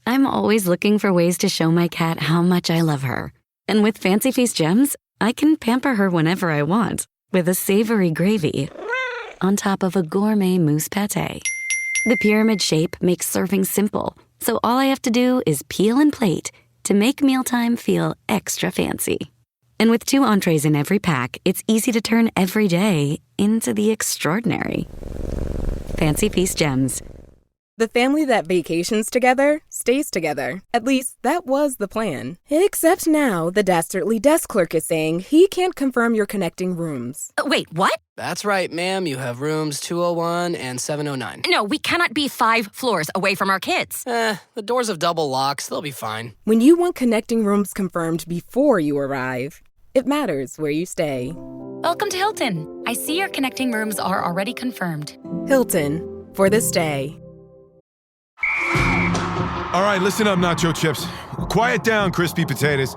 I'm always looking for ways to show my cat how much I love her. And with Fancy Feast gems, I can pamper her whenever I want with a savory gravy on top of a gourmet mousse pâté. The pyramid shape makes serving simple, so all I have to do is peel and plate to make mealtime feel extra fancy. And with 2 entrees in every pack, it's easy to turn every day into the extraordinary. Fancy Feast gems. The family that vacations together stays together. At least, that was the plan. Except now, the dastardly desk clerk is saying he can't confirm your connecting rooms. Wait, what? That's right, ma'am. You have rooms 201 and 709. No, we cannot be 5 floors away from our kids. The doors have double locks. They'll be fine. When you want connecting rooms confirmed before you arrive, it matters where you stay. Welcome to Hilton. I see your connecting rooms are already confirmed. Hilton, for the stay. All right, listen up, nacho chips. Quiet down, crispy potatoes.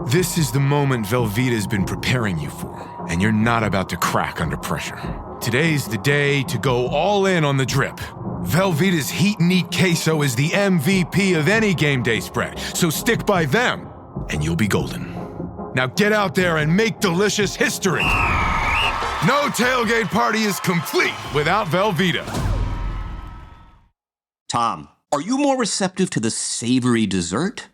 This is the moment Velveeta's been preparing you for, and you're not about to crack under pressure. Today's the day to go all in on the drip. Velveeta's Heat and Eat Queso is the MVP of any game day spread, so stick by them, and you'll be golden. Now get out there and make delicious history. No tailgate party is complete without Velveeta. Tom, are you more receptive to the savory dessert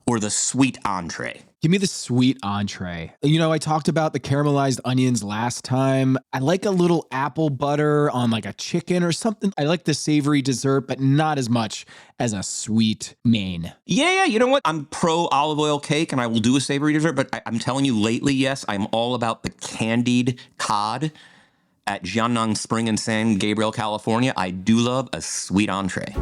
or the sweet entree? Give me the sweet entree. You know, I talked about the caramelized onions last time. I like a little apple butter on like a chicken or something. I like the savory dessert, but not as much as a sweet main. Yeah, you know what? I'm pro olive oil cake and I will do a savory dessert, but I'm telling you lately, yes, I'm all about the candied cod at Jiannong Spring in San Gabriel, California. I do love a sweet entree.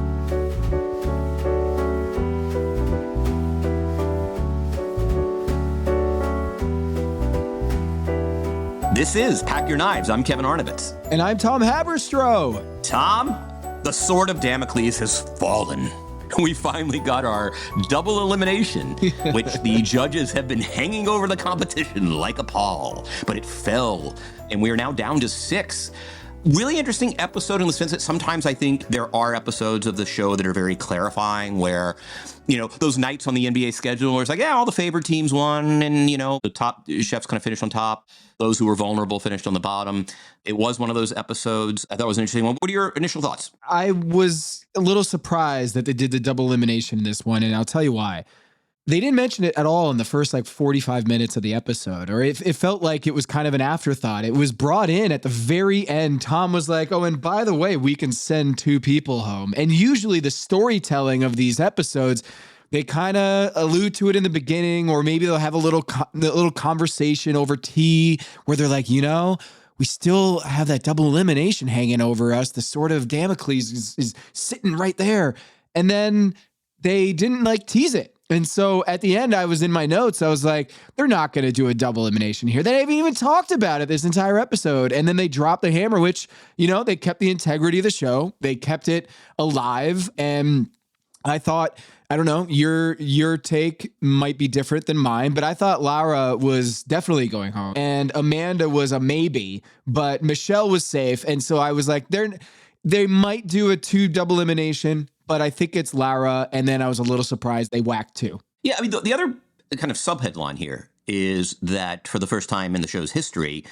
This is Pack Your Knives. I'm Kevin Arnovitz. And I'm Tom Haberstroh. Tom, the sword of Damocles has fallen. We finally got our double elimination, which the judges have been hanging over the competition like a pall. But it fell, and we are now down to 6. Really interesting episode in the sense that sometimes I think there are episodes of the show that are very clarifying where, you know, those nights on the NBA schedule where it's like, yeah, all the favored teams won and, you know, the top chefs kind of finished on top. Those who were vulnerable finished on the bottom. It was one of those episodes. I thought it was an interesting one. What are your initial thoughts? I was a little surprised that they did the double elimination in this one, and I'll tell you why. They didn't mention it at all in the first 45 minutes of the episode, or it felt like it was kind of an afterthought. It was brought in at the very end. Tom was like, oh, and by the way, we can send 2 people home. And usually the storytelling of these episodes, they kind of allude to it in the beginning, or maybe they'll have a little conversation over tea where they're like, you know, we still have that double elimination hanging over us. The sword of Damocles is sitting right there. And then they didn't tease it. And so at the end, I was in my notes. I was like, they're not going to do a double elimination here. They haven't even talked about it this entire episode. And then they dropped the hammer, which, you know, they kept the integrity of the show. They kept it alive. And I thought, I don't know, your take might be different than mine, but I thought Laura was definitely going home and Amanda was a maybe, but Michelle was safe. And so I was like, they might do a 2 double elimination, but I think it's Lara, and then I was a little surprised they whacked 2. Yeah, I mean, the other kind of subheadline here is that for the first time in the show's history,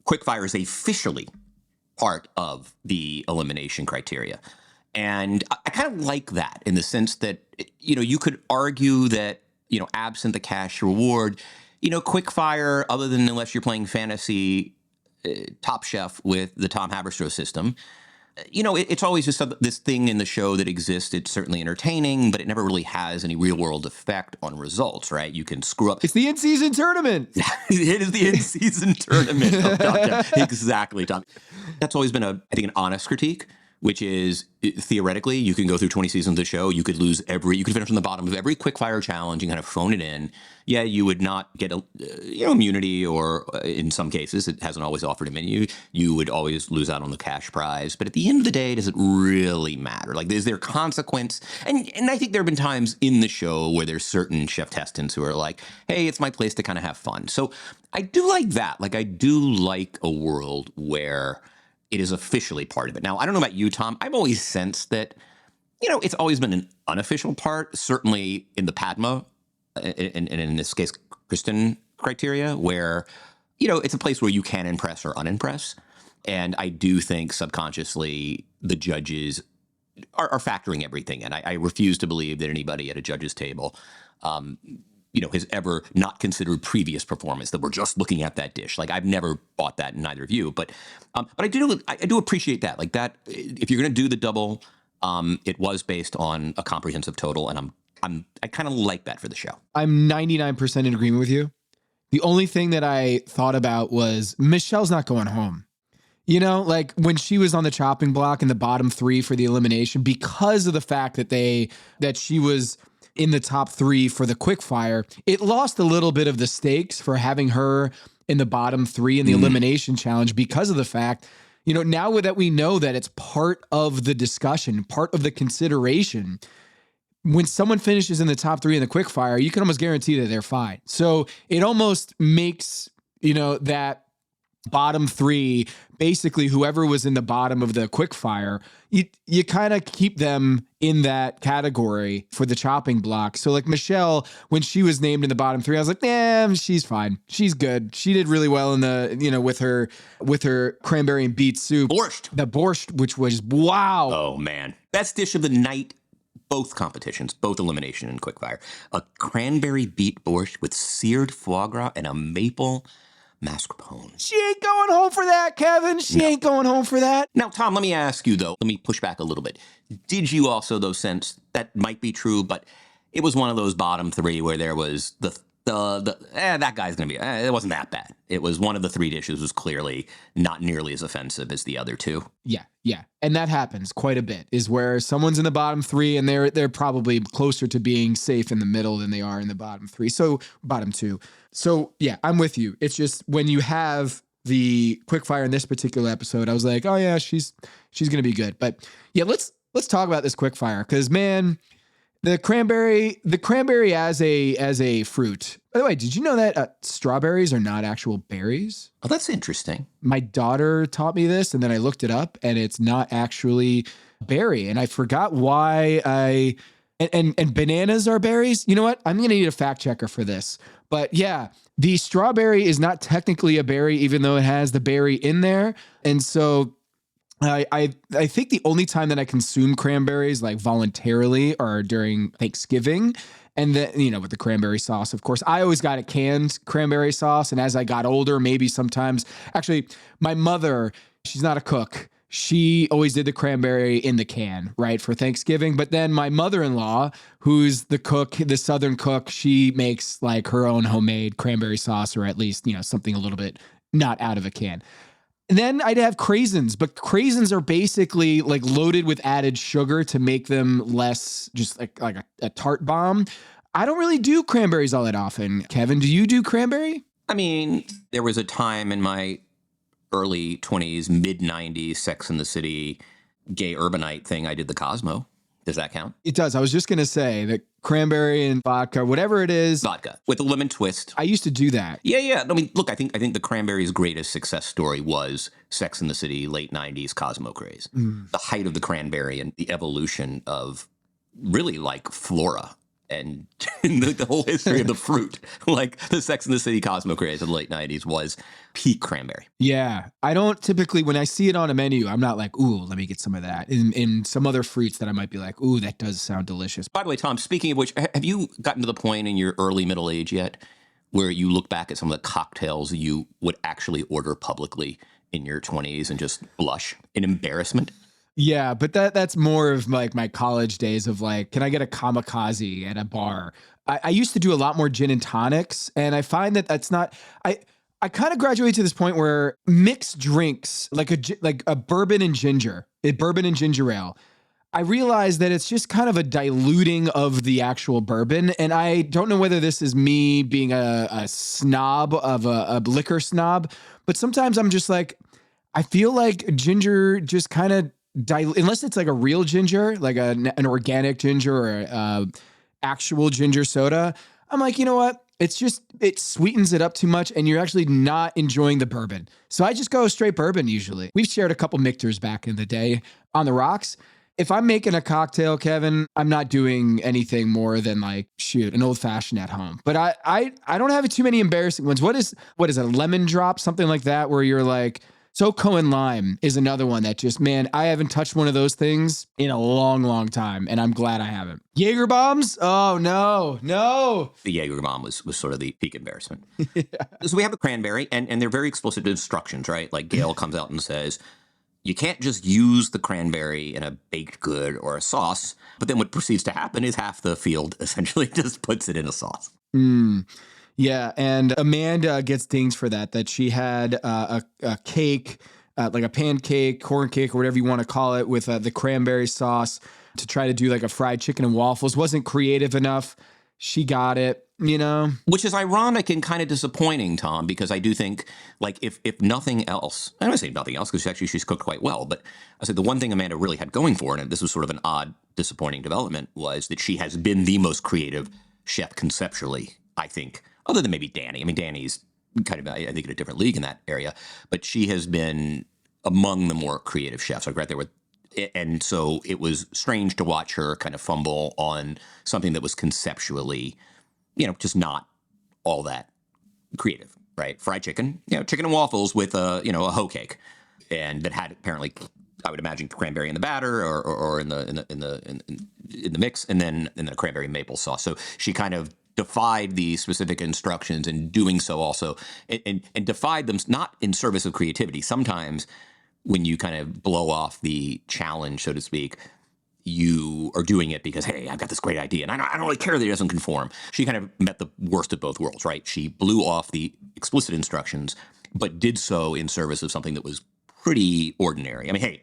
quickfire is officially part of the elimination criteria. And I kind of like that in the sense that, you know, you could argue that, you know, absent the cash reward, you know, quickfire, other than unless you're playing fantasy Top Chef with the Tom Haberstroh system, you know, it's always just this thing in the show that exists. It's certainly entertaining, but it never really has any real world effect on results, right? You can screw up. It's the in-season tournament. It is the in-season tournament. Exactly, Tom. That's always been, I think, an honest critique, which is theoretically, you can go through 20 seasons of the show. You could you could finish on the bottom of every quickfire challenge and kind of phone it in. Yeah, you would not get immunity, or in some cases, it hasn't always offered a menu. You would always lose out on the cash prize. But at the end of the day, does it really matter? Like, is there consequence? And I think there have been times in the show where there's certain chef testants who are like, hey, it's my place to kind of have fun. So I do like that. Like, I do like a world where it is officially part of it. Now, I don't know about you, Tom. I've always sensed that It's always been an unofficial part, certainly in the Padma, and in this case, Kristen criteria, where, it's a place where you can impress or unimpress. And I do think subconsciously the judges are factoring everything in. I refuse to believe that anybody at a judge's table, has ever not considered previous performance, that we're just looking at that dish. Like, I've never bought that in either of you. But I do appreciate that. Like that, if you're going to do the double, it was based on a comprehensive total, and I kind of like that for the show. I'm 99% in agreement with you. The only thing that I thought about was Michelle's not going home. Like when she was on the chopping block in the bottom 3 for the elimination, because of the fact that she was in the top 3 for the quick fire, it lost a little bit of the stakes for having her in the bottom 3 in the elimination challenge, because of the fact, now that we know that it's part of the discussion, part of the consideration, when someone finishes in the top 3 in the quick fire, you can almost guarantee that they're fine. So it almost makes, that bottom 3, basically whoever was in the bottom of the quick fire, you kind of keep them in that category for the chopping block. So like Michelle, when she was named in the bottom 3, I was like, she's fine. She's good. She did really well in the, with her cranberry and beet soup. The borscht, which was, wow. Oh man. Best dish of the night, both competitions, both elimination and quickfire. A cranberry beet borscht with seared foie gras and a maple mascarpone. She ain't going home for that, Kevin. She ain't going home for that. Now, Tom, let me ask you, though. Let me push back a little bit. Did you also, though, sense that might be true, but it was one of those bottom 3 where there was that guy's going to be, it wasn't that bad. It was one of the 3 dishes was clearly not nearly as offensive as the other 2. Yeah. And that happens quite a bit, is where someone's in the bottom 3 and they're probably closer to being safe in the middle than they are in the bottom 3. So bottom 2. So yeah, I'm with you. It's just when you have the quickfire in this particular episode, I was like, oh yeah, she's going to be good. But yeah, let's talk about this quickfire, because man, the cranberry as a fruit. By the way, did you know that strawberries are not actual berries? Oh, that's interesting. My daughter taught me this, and then I looked it up, and it's not actually berry. And I forgot why and bananas are berries. You know what? I'm going to need a fact checker for this. But yeah, the strawberry is not technically a berry, even though it has the berry in there. And so I think the only time that I consume cranberries like voluntarily are during Thanksgiving. And then, with the cranberry sauce, of course, I always got a canned cranberry sauce. And as I got older, maybe sometimes, actually, my mother, she's not a cook. She always did the cranberry in the can, right, for Thanksgiving. But then my mother-in-law, who's the cook, the Southern cook, she makes like her own homemade cranberry sauce, or at least, something a little bit not out of a can. And then I'd have craisins, but craisins are basically like loaded with added sugar to make them less just like a tart bomb. I don't really do cranberries all that often. Kevin, do you do cranberry? I mean, there was a time in my early 20s, mid 90s, Sex and the City, gay urbanite thing. I did the Cosmo. Does that count? It does. I was just going to say that cranberry and vodka, whatever it is. Vodka with a lemon twist. I used to do that. Yeah. I mean, look, I think the cranberry's greatest success story was Sex and the City, late 90s Cosmo craze. The height of the cranberry and the evolution of really like flora and the whole history of the fruit. Like the Sex and the City Cosmo craze in the late 90s was peak cranberry. Yeah. I don't typically, when I see it on a menu, I'm not like, ooh, let me get some of that. In some other fruits that I might be like, ooh, that does sound delicious. By the way, Tom, speaking of which, have you gotten to the point in your early middle age yet where you look back at some of the cocktails you would actually order publicly in your 20s and just blush in embarrassment? Yeah, but that's more of like my college days of like, can I get a kamikaze at a bar? I used to do a lot more gin and tonics, and I find that that's not, I kind of graduated to this point where mixed drinks, like a bourbon and ginger ale, I realized that it's just kind of a diluting of the actual bourbon. And I don't know whether this is me being a snob of a liquor snob, but sometimes I'm just like, I feel like ginger just kind of unless it's like a real ginger, like an organic ginger or actual ginger soda, I'm like, you know what? It sweetens it up too much and you're actually not enjoying the bourbon. So I just go straight bourbon usually. We've shared a couple Michters back in the day on the rocks. if I'm making a cocktail, Kevin, I'm not doing anything more than like, shoot, an old fashioned at home. But I don't have too many embarrassing ones. What is a lemon drop? Something like that, where you're like, SoCo and lime is another one that just, man, I haven't touched one of those things in a long, long time. And I'm glad I haven't. Jaeger bombs? Oh, no. The Jaeger bomb was sort of the peak embarrassment. Yeah. So we have the cranberry, and they're very explicit instructions, right? Like Gail comes out and says, you can't just use the cranberry in a baked good or a sauce. But then what proceeds to happen is half the field essentially just puts it in a sauce. Yeah, and Amanda gets dinged for that she had a cake, like a pancake, corn cake, or whatever you want to call it, with the cranberry sauce to try to do like a fried chicken and waffles. Wasn't creative enough. She got it, you know? Which is ironic and kind of disappointing, Tom, because I do think, like, if nothing else, I don't say nothing else, because actually she's cooked quite well, but I said the one thing Amanda really had going for it, and this was sort of an odd, disappointing development, was that she has been the most creative chef conceptually, I think, other than maybe Danny. I mean, Danny's kind of, I think, in a different league in that area, but she has been among the more creative chefs. Like right there with, and so it was strange to watch her kind of fumble on something that was conceptually, just not all that creative, right? Fried chicken, chicken and waffles with a hoe cake, and that had apparently, I would imagine, cranberry in the batter or in the mix, and then a cranberry maple sauce. So she kind of defied the specific instructions, and doing so also, and defied them not in service of creativity. Sometimes when you kind of blow off the challenge, so to speak, you are doing it because, hey, I've got this great idea, and I don't really care that it doesn't conform. She kind of met the worst of both worlds, right? She blew off the explicit instructions, but did so in service of something that was pretty ordinary. I mean, hey,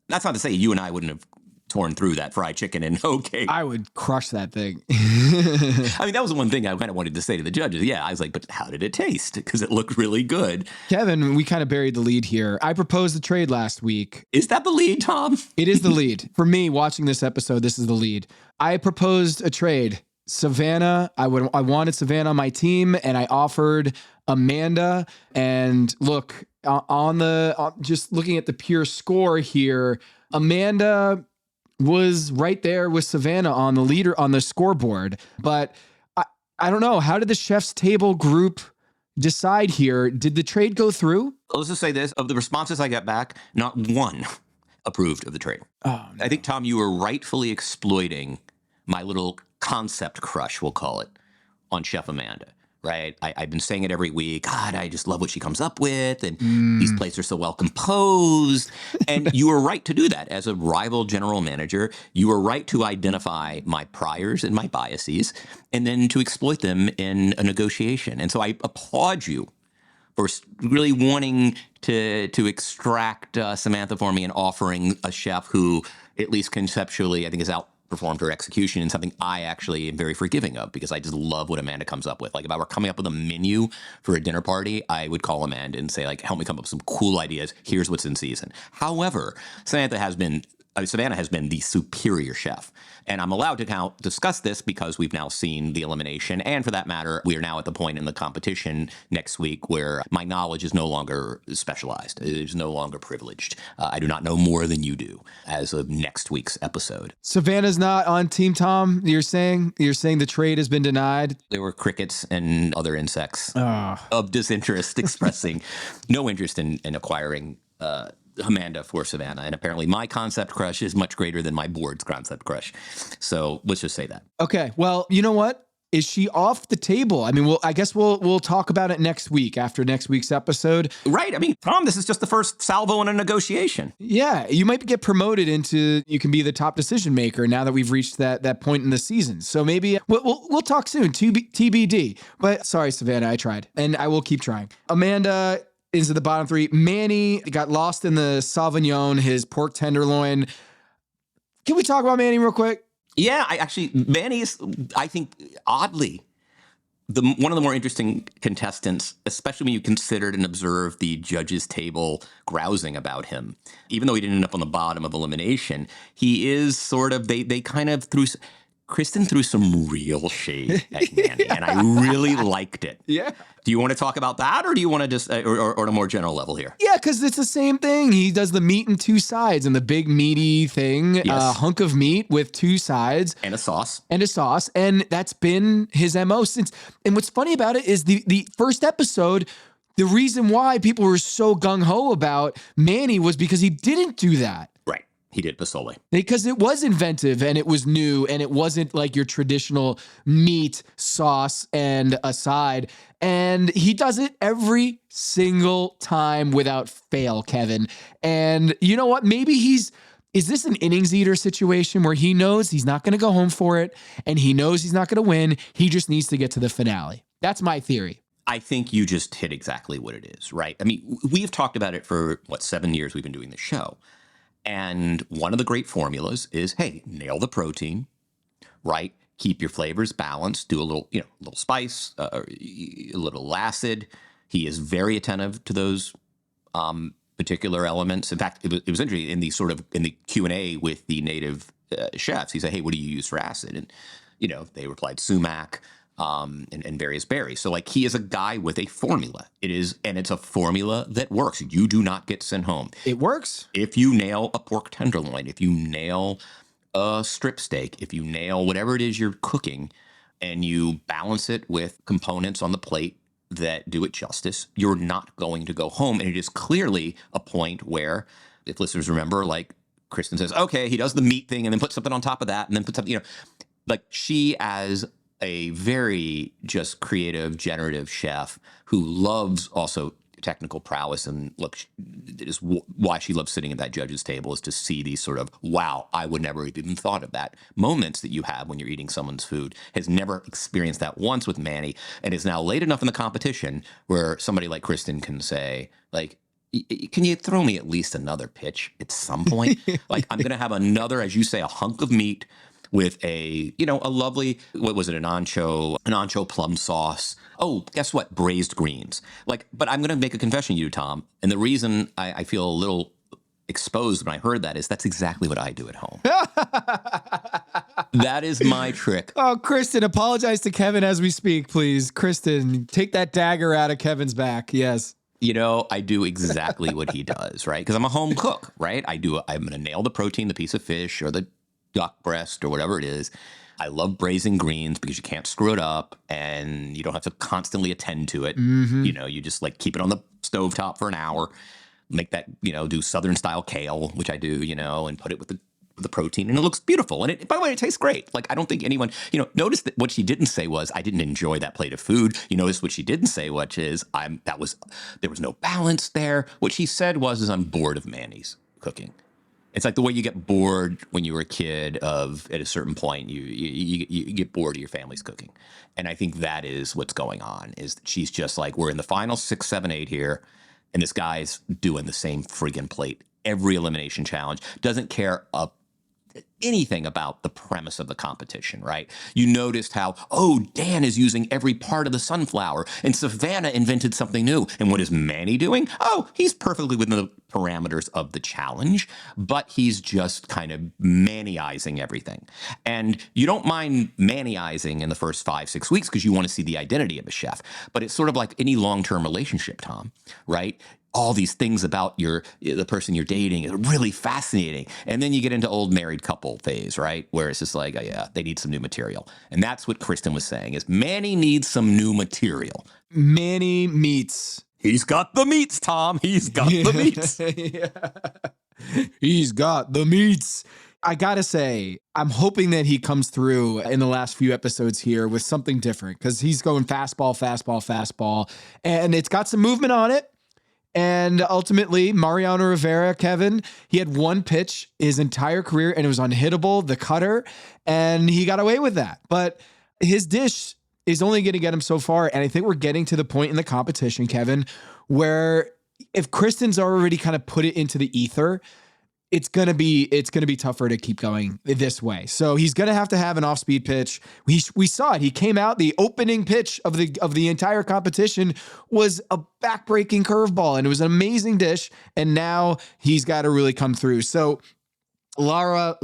that's not to say you and I wouldn't have torn through that fried chicken and hoe cake. I would crush that thing. I mean, that was the one thing I kind of wanted to say to the judges. Yeah, I was like, but how did it taste? Because it looked really good. Kevin, we kind of buried the lead here. I proposed the trade last week. Is that the lead, Tom? It is the lead. For me, watching this episode, this is the lead. I proposed a trade. Savannah, I wanted Savannah on my team, and I offered Amanda. And look, just looking at the pure score here, Amanda was right there with Savannah on the scoreboard. But I don't know. How did the chef's table group decide here? Did the trade go through? Let's just say this. Of the responses I got back, not one approved of the trade. Oh, no. I think, Tom, you were rightfully exploiting my little concept crush, we'll call it, on Chef Amanda. Right? I've been saying it every week. God, I just love what she comes up with. And these plates are so well composed. And you were right to do that. As a rival general manager, you were right to identify my priors and my biases and then to exploit them in a negotiation. And so I applaud you for really wanting to extract Samantha for me and offering a chef who, at least conceptually, I think is outperformed her execution in something I actually am very forgiving of, because I just love what Amanda comes up with. Like if I were coming up with a menu for a dinner party, I would call Amanda and say, like, help me come up with some cool ideas. Here's what's in season. However, Savannah has been the superior chef. And I'm allowed to now discuss this because we've now seen the elimination. And for that matter, we are now at the point in the competition next week where my knowledge is no longer specialized. It is no longer privileged. I do not know more than you do as of next week's episode. Savannah's not on Team Tom, you're saying? You're saying the trade has been denied? There were crickets and other insects of disinterest expressing no interest in acquiring Amanda for Savannah. And apparently my concept crush is much greater than my board's concept crush. So let's just say that. Okay. Well, you know what? Is she off the table? I mean, I guess we'll talk about it next week after next week's episode. Right. I mean, Tom, this is just the first salvo in a negotiation. Yeah. You might get promoted into, you can be the top decision maker now that we've reached that point in the season. So maybe we'll talk soon. TBD. But sorry, Savannah, I tried and I will keep trying. Amanda into the bottom three. Manny got lost in the Sauvignon, his pork tenderloin. Can we talk about Manny real quick? Yeah, Manny is, I think, oddly, one of the more interesting contestants, especially when you considered and observed the judges' table grousing about him. Even though he didn't end up on the bottom of elimination, he is sort of, they kind of threw Kristen threw some real shade at Manny, and I really liked it. Yeah. Do you want to talk about that, or do you want to just, or on a more general level here? Yeah, because it's the same thing. He does the meat in two sides and the big meaty thing, Yes. hunk of meat with two sides. And a sauce. And a sauce. And that's been his MO since. And what's funny about it is the first episode, the reason why people were so gung-ho about Manny was because he didn't do that. Right. He did Pasole. Because it was inventive and it was new and it wasn't like your traditional meat, sauce, and a side. And he does it every single time without fail, Kevin. And you know what? Maybe is this an innings eater situation where he knows he's not going to go home for it and he knows he's not going to win. He just needs to get to the finale. That's my theory. I think you just hit exactly what it is, right? I mean, we've talked about it for, 7 years we've been doing the show. And one of the great formulas is, hey, nail the protein, right? Keep your flavors balanced, do a little, a little spice, a little acid. He is very attentive to those particular elements. In fact, it was interesting in the Q&A with the native chefs. He said, hey, what do you use for acid? And, they replied sumac and various berries. So like he is a guy with a formula. It's a formula that works. You do not get sent home. It works. If you nail a pork tenderloin, if you nail a strip steak, if you nail whatever it is you're cooking and you balance it with components on the plate that do it justice, you're not going to go home. And it is clearly a point where, if listeners remember, like Kristen says, okay, he does the meat thing and then puts something on top of that and then puts something, like she as a very just creative, generative chef who loves also technical prowess. And look, it is why she loves sitting at that judge's table, is to see these sort of, wow, I would never have even thought of that moments that you have when you're eating someone's food. Has never experienced that once with Manny, and is now late enough in the competition where somebody like Kristen can say, like, can you throw me at least another pitch at some point? Like, I'm going to have another, as you say, a hunk of meat with a lovely, what was it, an ancho plum sauce. Oh, guess what? Braised greens. Like, but I'm going to make a confession to you, Tom. And the reason I feel a little exposed when I heard that is that's exactly what I do at home. That is my trick. Oh, Kristen, apologize to Kevin as we speak, please. Kristen, take that dagger out of Kevin's back. Yes. I do exactly what he does, right? Because I'm a home cook, right? I'm going to nail the protein, the piece of fish or the duck breast or whatever it is. I love braising greens because you can't screw it up and you don't have to constantly attend to it. Mm-hmm. You just like keep it on the stovetop for an hour, make that, do Southern style kale, which I do, and put it with the protein, and it looks beautiful. And by the way, it tastes great. Like, I don't think anyone, notice that what she didn't say was, I didn't enjoy that plate of food. You notice what she didn't say, which is, there was no balance there. What she said was, I'm bored of Manny's cooking. It's like the way you get bored when you were a kid of, at a certain point, you get bored of your family's cooking. And I think that is what's going on, is that she's just like, we're in the final 6, 7, 8 here, and this guy's doing the same friggin' plate. Every elimination challenge. Doesn't care anything about the premise of the competition, right? You noticed how, Dan is using every part of the sunflower, and Savannah invented something new. And what is Manny doing? He's perfectly within the parameters of the challenge, but he's just kind of Mannyizing everything. And you don't mind Mannyizing in the first 5, 6 weeks because you want to see the identity of a chef. But it's sort of like any long-term relationship, Tom, right? All these things about the person you're dating is really fascinating. And then you get into old married couple phase, right? Where it's just like, they need some new material. And that's what Kristen was saying, is Manny needs some new material. Manny meats. He's got the meats, Tom. He's got the meats. Yeah. He's got the meats. I gotta say, I'm hoping that he comes through in the last few episodes here with something different, because he's going fastball, fastball, fastball. And it's got some movement on it. And ultimately, Mariano Rivera, Kevin, he had one pitch his entire career, and it was unhittable, the cutter, and he got away with that. But his dish is only going to get him so far, and I think we're getting to the point in the competition, Kevin, where if Kristen's already kind of put it into the ether, it's gonna be tougher to keep going this way. So he's gonna have to have an off-speed pitch. We saw it. He came out. The opening pitch of the entire competition was a back-breaking curveball, and it was an amazing dish. And now he's got to really come through. So Laura.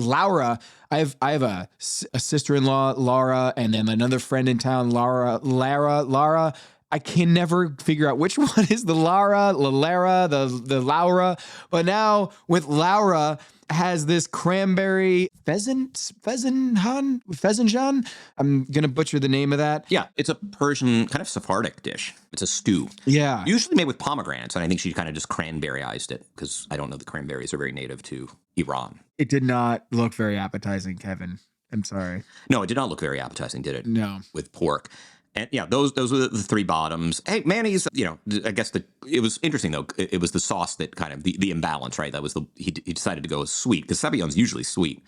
I have a sister-in-law, Laura, and then another friend in town, Lara. I can never figure out which one is the Lara, the Laura. But now with Laura has this cranberry pheasantjan. I'm gonna butcher the name of that. Yeah, it's a Persian kind of Sephardic dish. It's a stew. Yeah. Usually made with pomegranates, and I think she kind of just cranberryized it because I don't know the cranberries are very native to Iran. It did not look very appetizing, Kevin. I'm sorry. No, it did not look very appetizing, did it? No. With pork. And yeah, those were the three bottoms. Hey, Manny's, I guess it was interesting though. It was the sauce that kind of the imbalance, right? That was he decided to go sweet because Savion's usually sweet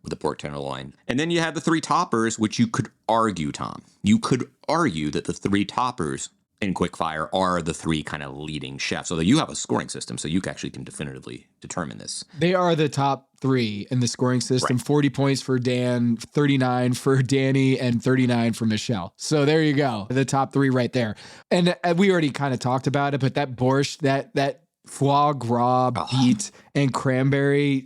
with the pork tenderloin. And then you had the three toppers, which you could argue, Tom. You could argue that the three toppers in Quickfire are the three kind of leading chefs. So that you have a scoring system, so you actually can definitively determine this. They are the top three in the scoring system. Right. 40 points for Dan, 39 for Danny, and 39 for Michelle. So there you go. The top three right there. And we already kind of talked about it, but that borscht, that foie gras beet and cranberry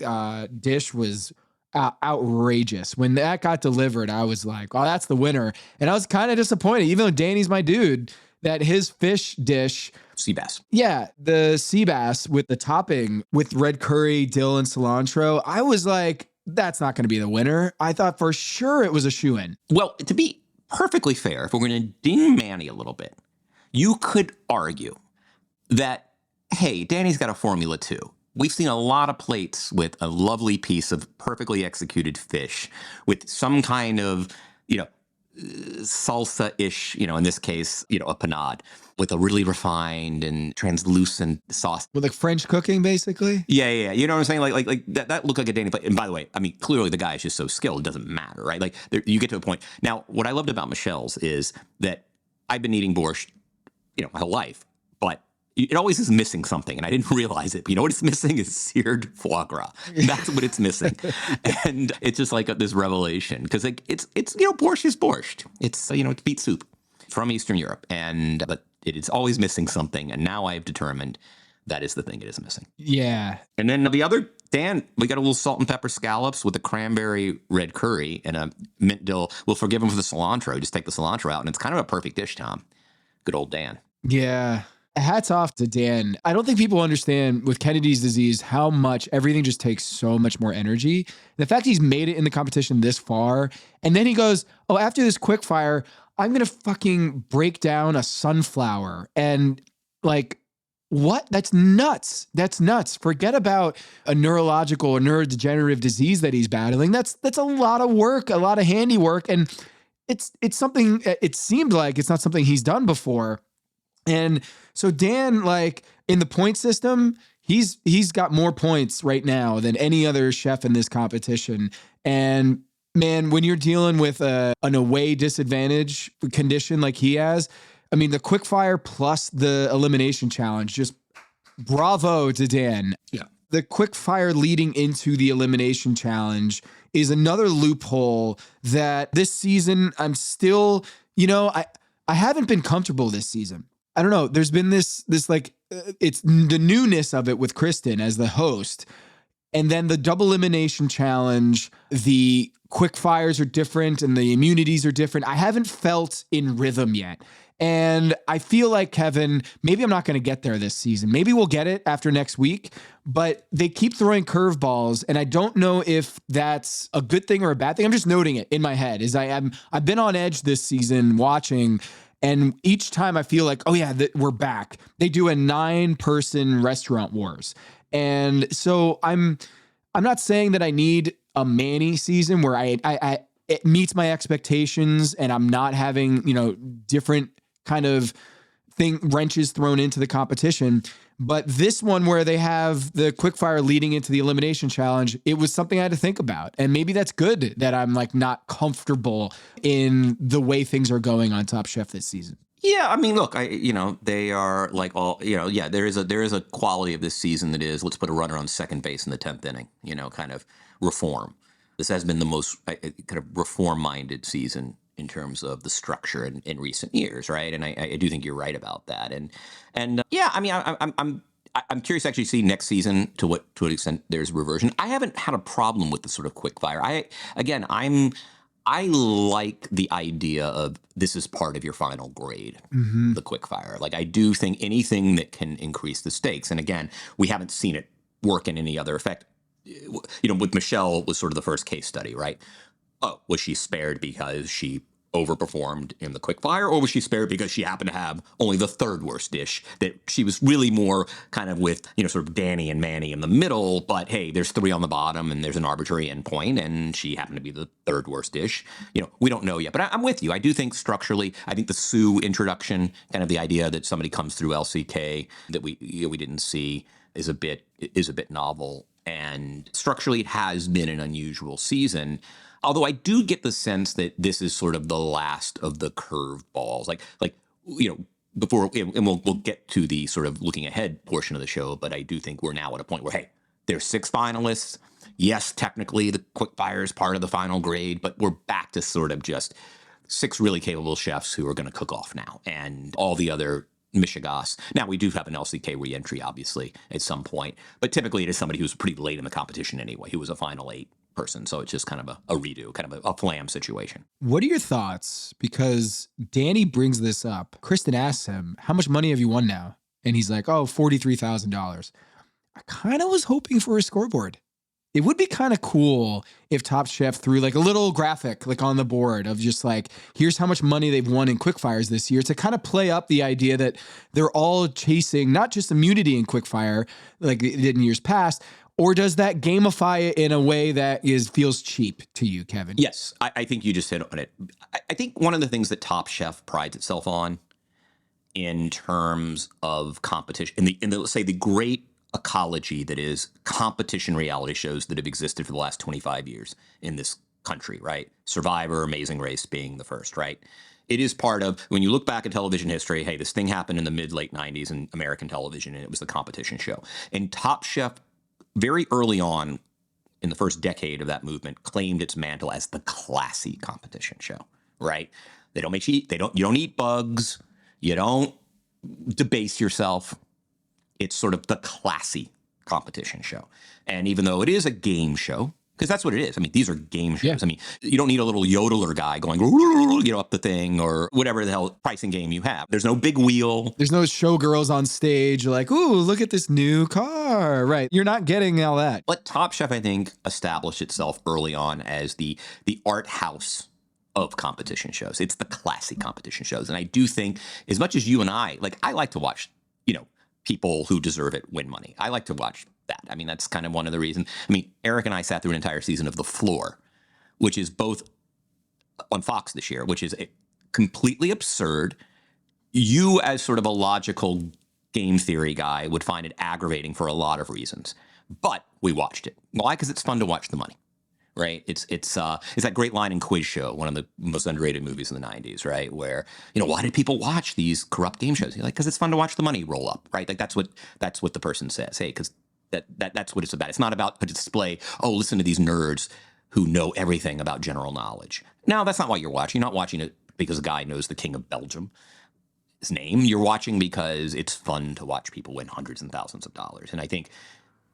dish was outrageous. When that got delivered, I was like, oh, that's the winner. And I was kind of disappointed, even though Danny's my dude, that his fish dish, sea bass. Yeah, the sea bass with the topping with red curry, dill, and cilantro. I was like, that's not going to be the winner. I thought for sure it was a shoo-in. Well, to be perfectly fair, if we're going to ding Manny a little bit, you could argue that, hey, Danny's got a formula too. We've seen a lot of plates with a lovely piece of perfectly executed fish with some kind of, salsa-ish, in this case, a panade with a really refined and translucent sauce. With like French cooking, basically? Yeah. You know what I'm saying? Like that looked like a Danny plate. And by the way, I mean, clearly the guy is just so skilled, it doesn't matter, right? Like you get to a point. Now, what I loved about Michelle's is that I've been eating borscht, my whole life, but it always is missing something, and I didn't realize it. But you know what it's missing is seared foie gras. That's what it's missing, and it's just like this revelation because it's borscht is borscht. It's it's beet soup from Eastern Europe, but it is always missing something, and now I've determined that is the thing it is missing. Yeah, and then the other Dan, we got a little salt and pepper scallops with a cranberry red curry and a mint dill. We'll forgive him for the cilantro. Just take the cilantro out, and it's kind of a perfect dish, Tom. Good old Dan. Yeah. Hats off to Dan. I don't think people understand with Kennedy's disease how much everything just takes so much more energy. The fact he's made it in the competition this far, and then he goes, oh, after this quick fire, I'm going to fucking break down a sunflower. And like, what? That's nuts. That's nuts. Forget about a neurological or neurodegenerative disease that he's battling. That's a lot of work, a lot of handiwork. And it's something, it seemed like it's not something he's done before. And so Dan, like in the point system, he's got more points right now than any other chef in this competition. And man, when you're dealing with an away disadvantage condition like he has, I mean, the quickfire plus the elimination challenge, just bravo to Dan. Yeah. The quickfire leading into the elimination challenge is another loophole that this season I'm still, I haven't been comfortable this season. I don't know. There's been this like, it's the newness of it with Kristen as the host. And then the double elimination challenge, the quick fires are different and the immunities are different. I haven't felt in rhythm yet. And I feel like, Kevin, maybe I'm not going to get there this season. Maybe we'll get it after next week, but they keep throwing curveballs. And I don't know if that's a good thing or a bad thing. I'm just noting it in my head I've been on edge this season watching. And each time I feel like, oh yeah, we're back. They do a 9-person restaurant wars. And so I'm not saying that I need a Manny season where it meets my expectations and I'm not having, different kind of wrenches thrown into the competition. But this one where they have the quickfire leading into the elimination challenge, it was something I had to think about. And maybe that's good that I'm like not comfortable in the way things are going on Top Chef this season. Yeah, I mean, look, they are like all, there is a quality of this season that is, let's put a runner on second base in the 10th inning, kind of reform. This has been the most kind of reform-minded season in terms of the structure in recent years, right? And I do think you're right about that. And yeah, I mean, I'm curious to actually see next season to what extent there's reversion. I haven't had a problem with the sort of quick fire. I like the idea of this is part of your final grade, the quick fire. Like, I do think anything that can increase the stakes. And again, we haven't seen it work in any other effect. With Michelle was sort of the first case study, right? Oh, was she spared because she overperformed in the quickfire, or was she spared because she happened to have only the third worst dish? That she was really more kind of with, sort of Danny and Manny in the middle, but hey, there's 3 on the bottom and there's an arbitrary endpoint, and she happened to be the third worst dish. We don't know yet, but I'm with you. I do think structurally, I think the Sue introduction, kind of the idea that somebody comes through LCK that we didn't see, is a bit novel, and structurally it has been an unusual season. Although I do get the sense that this is sort of the last of the curved balls. Before, and we'll get to the sort of looking ahead portion of the show, but I do think we're now at a point where, hey, there's 6 finalists. Yes, technically the quickfire is part of the final grade, but we're back to sort of just 6 really capable chefs who are going to cook off now, and all the other Michigas. Now, we do have an LCK reentry, obviously, at some point, but typically it is somebody who's pretty late in the competition anyway, who was a final 8 person. So it's just kind of a redo, kind of a flam situation. What are your thoughts? Because Danny brings this up. Kristen asks him, how much money have you won now? And he's like, oh, $43,000. I kind of was hoping for a scoreboard. It would be kind of cool if Top Chef threw like a little graphic like on the board of just like, here's how much money they've won in quickfires this year, to kind of play up the idea that they're all chasing not just immunity in quickfire like they did in years past. Or does that gamify it in a way that feels cheap to you, Kevin? Yes, I think you just hit on it. I think one of the things that Top Chef prides itself on in terms of competition, in the let's say the great ecology that is competition reality shows that have existed for the last 25 years in this country, right? Survivor, Amazing Race being the first, right? It is part of, when you look back at television history, hey, this thing happened in the mid-late 90s in American television, and it was the competition show. And Top Chef, very early on in the first decade of that movement, claimed its mantle as the classy competition show, right? They don't make you eat, you don't eat bugs, you don't debase yourself. It's sort of the classy competition show. And even though it is a game show, because that's what it is. I mean, these are game shows. Yeah. I mean, you don't need a little yodeler guy going, up the thing or whatever the hell pricing game you have. There's no big wheel. There's no showgirls on stage like, ooh, look at this new car. Right. You're not getting all that. But Top Chef, I think, established itself early on as the art house of competition shows. It's the classy competition shows. And I do think, as much as you and I like to watch, people who deserve it win money. I like to watch that. I mean, that's kind of one of the reasons. I mean, Eric and I sat through an entire season of The Floor, which is both on Fox this year, which is completely absurd. You, as sort of a logical game theory guy, would find it aggravating for a lot of reasons. But we watched it. Why? Because it's fun to watch the money. Right? It's that great line in Quiz Show, one of the most underrated movies in the 90s, right? Where, why did people watch these corrupt game shows? You're like, because it's fun to watch the money roll up, right? Like that's what the person says. Hey, because that's what it's about. It's not about to display, oh, listen to these nerds who know everything about general knowledge. No, that's not why you're watching. You're not watching it because a guy knows the King of Belgium, his name. You're watching because it's fun to watch people win hundreds and thousands of dollars. And I think